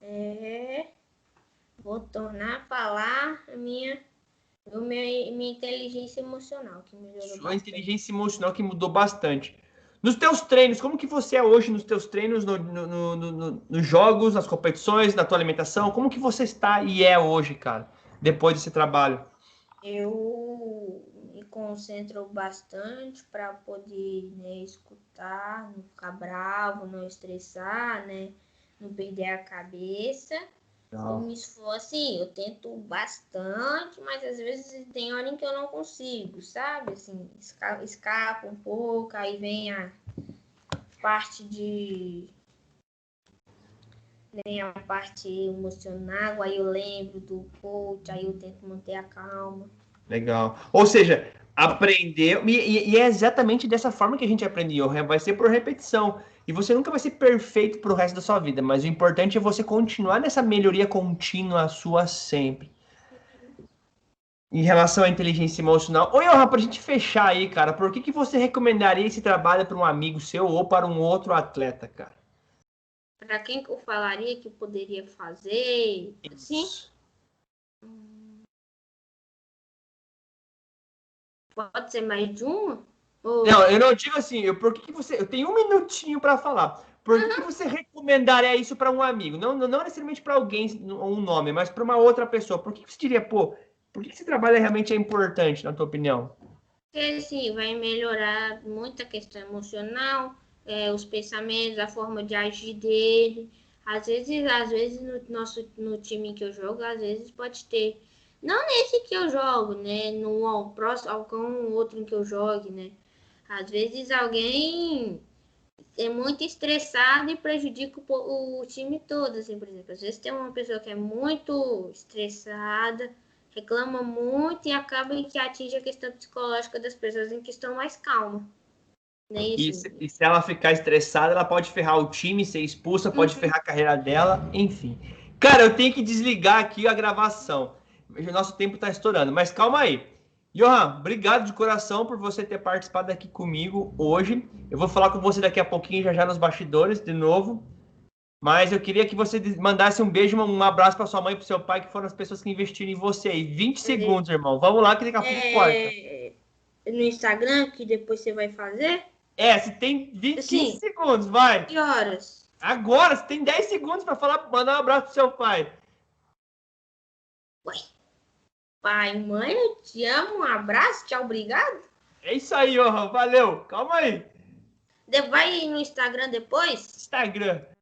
É, vou tornar a falar minha inteligência emocional, que melhorou Sua bastante. inteligência emocional que mudou bastante. Nos teus treinos, como que você é hoje nos teus treinos, nos jogos, nas competições, na tua alimentação? Como que você está e é hoje, cara, depois desse trabalho? Eu me concentro bastante para poder, né, escutar, não ficar bravo, não estressar, né, não perder a cabeça. Eu Legal. me esforço, assim, eu tento bastante, mas às vezes tem hora em que eu não consigo, sabe? Assim, escapa um pouco, aí vem a parte de vem a parte emocional, aí eu lembro do coach, aí eu tento manter a calma. Legal. Ou seja, aprender. E é exatamente dessa forma que a gente aprende Johan. Vai ser por repetição. E você nunca vai ser perfeito pro resto da sua vida. Mas o importante é você continuar nessa melhoria contínua sua sempre. Em relação à inteligência emocional. Ô, Johan, pra gente fechar aí, cara, por que você recomendaria esse trabalho para um amigo seu ou para um outro atleta, cara? Para quem que eu falaria que poderia fazer, assim, Isso. pode ser mais de uma? Ou... Não, eu não digo assim, por que você. Eu tenho 1 minutinho para falar. Por que você recomendaria isso para um amigo? Não necessariamente para alguém, um nome, mas para uma outra pessoa. Por que você diria, pô, por que esse trabalho realmente é importante, na tua opinião? Porque, assim, vai melhorar muito a questão emocional, os pensamentos, a forma de agir dele. Às vezes no time que eu jogo, às vezes pode ter. Não nesse que eu jogo, né? No próximo, algum outro em que eu jogue, né? Às vezes alguém é muito estressado e prejudica o time todo, assim, por exemplo. Às vezes tem uma pessoa que é muito estressada, reclama muito e acaba que atinge a questão psicológica das pessoas em que estão mais calmas. Né? E, E assim, se ela ficar estressada, ela pode ferrar o time, ser expulsa, pode ferrar a carreira dela, enfim. Cara, eu tenho que desligar aqui a gravação. O nosso tempo tá estourando, mas calma aí. Johan, obrigado de coração por você ter participado aqui comigo hoje. Eu vou falar com você daqui a pouquinho, já já nos bastidores, de novo. Mas eu queria que você mandasse um beijo, um abraço para sua mãe e para seu pai, que foram as pessoas que investiram em você aí. 20 segundos, irmão. Vamos lá, que daqui a pouco corta. no Instagram, que depois você vai fazer, É, se tem 20, 15 assim, segundos, vai. que horas? Agora, você tem 10 segundos para falar, mandar um abraço pro seu pai. Ué, pai, mãe, eu te amo, um abraço, tchau, obrigado. É isso aí, ó. Valeu. Calma aí. Vai no Instagram depois? Instagram.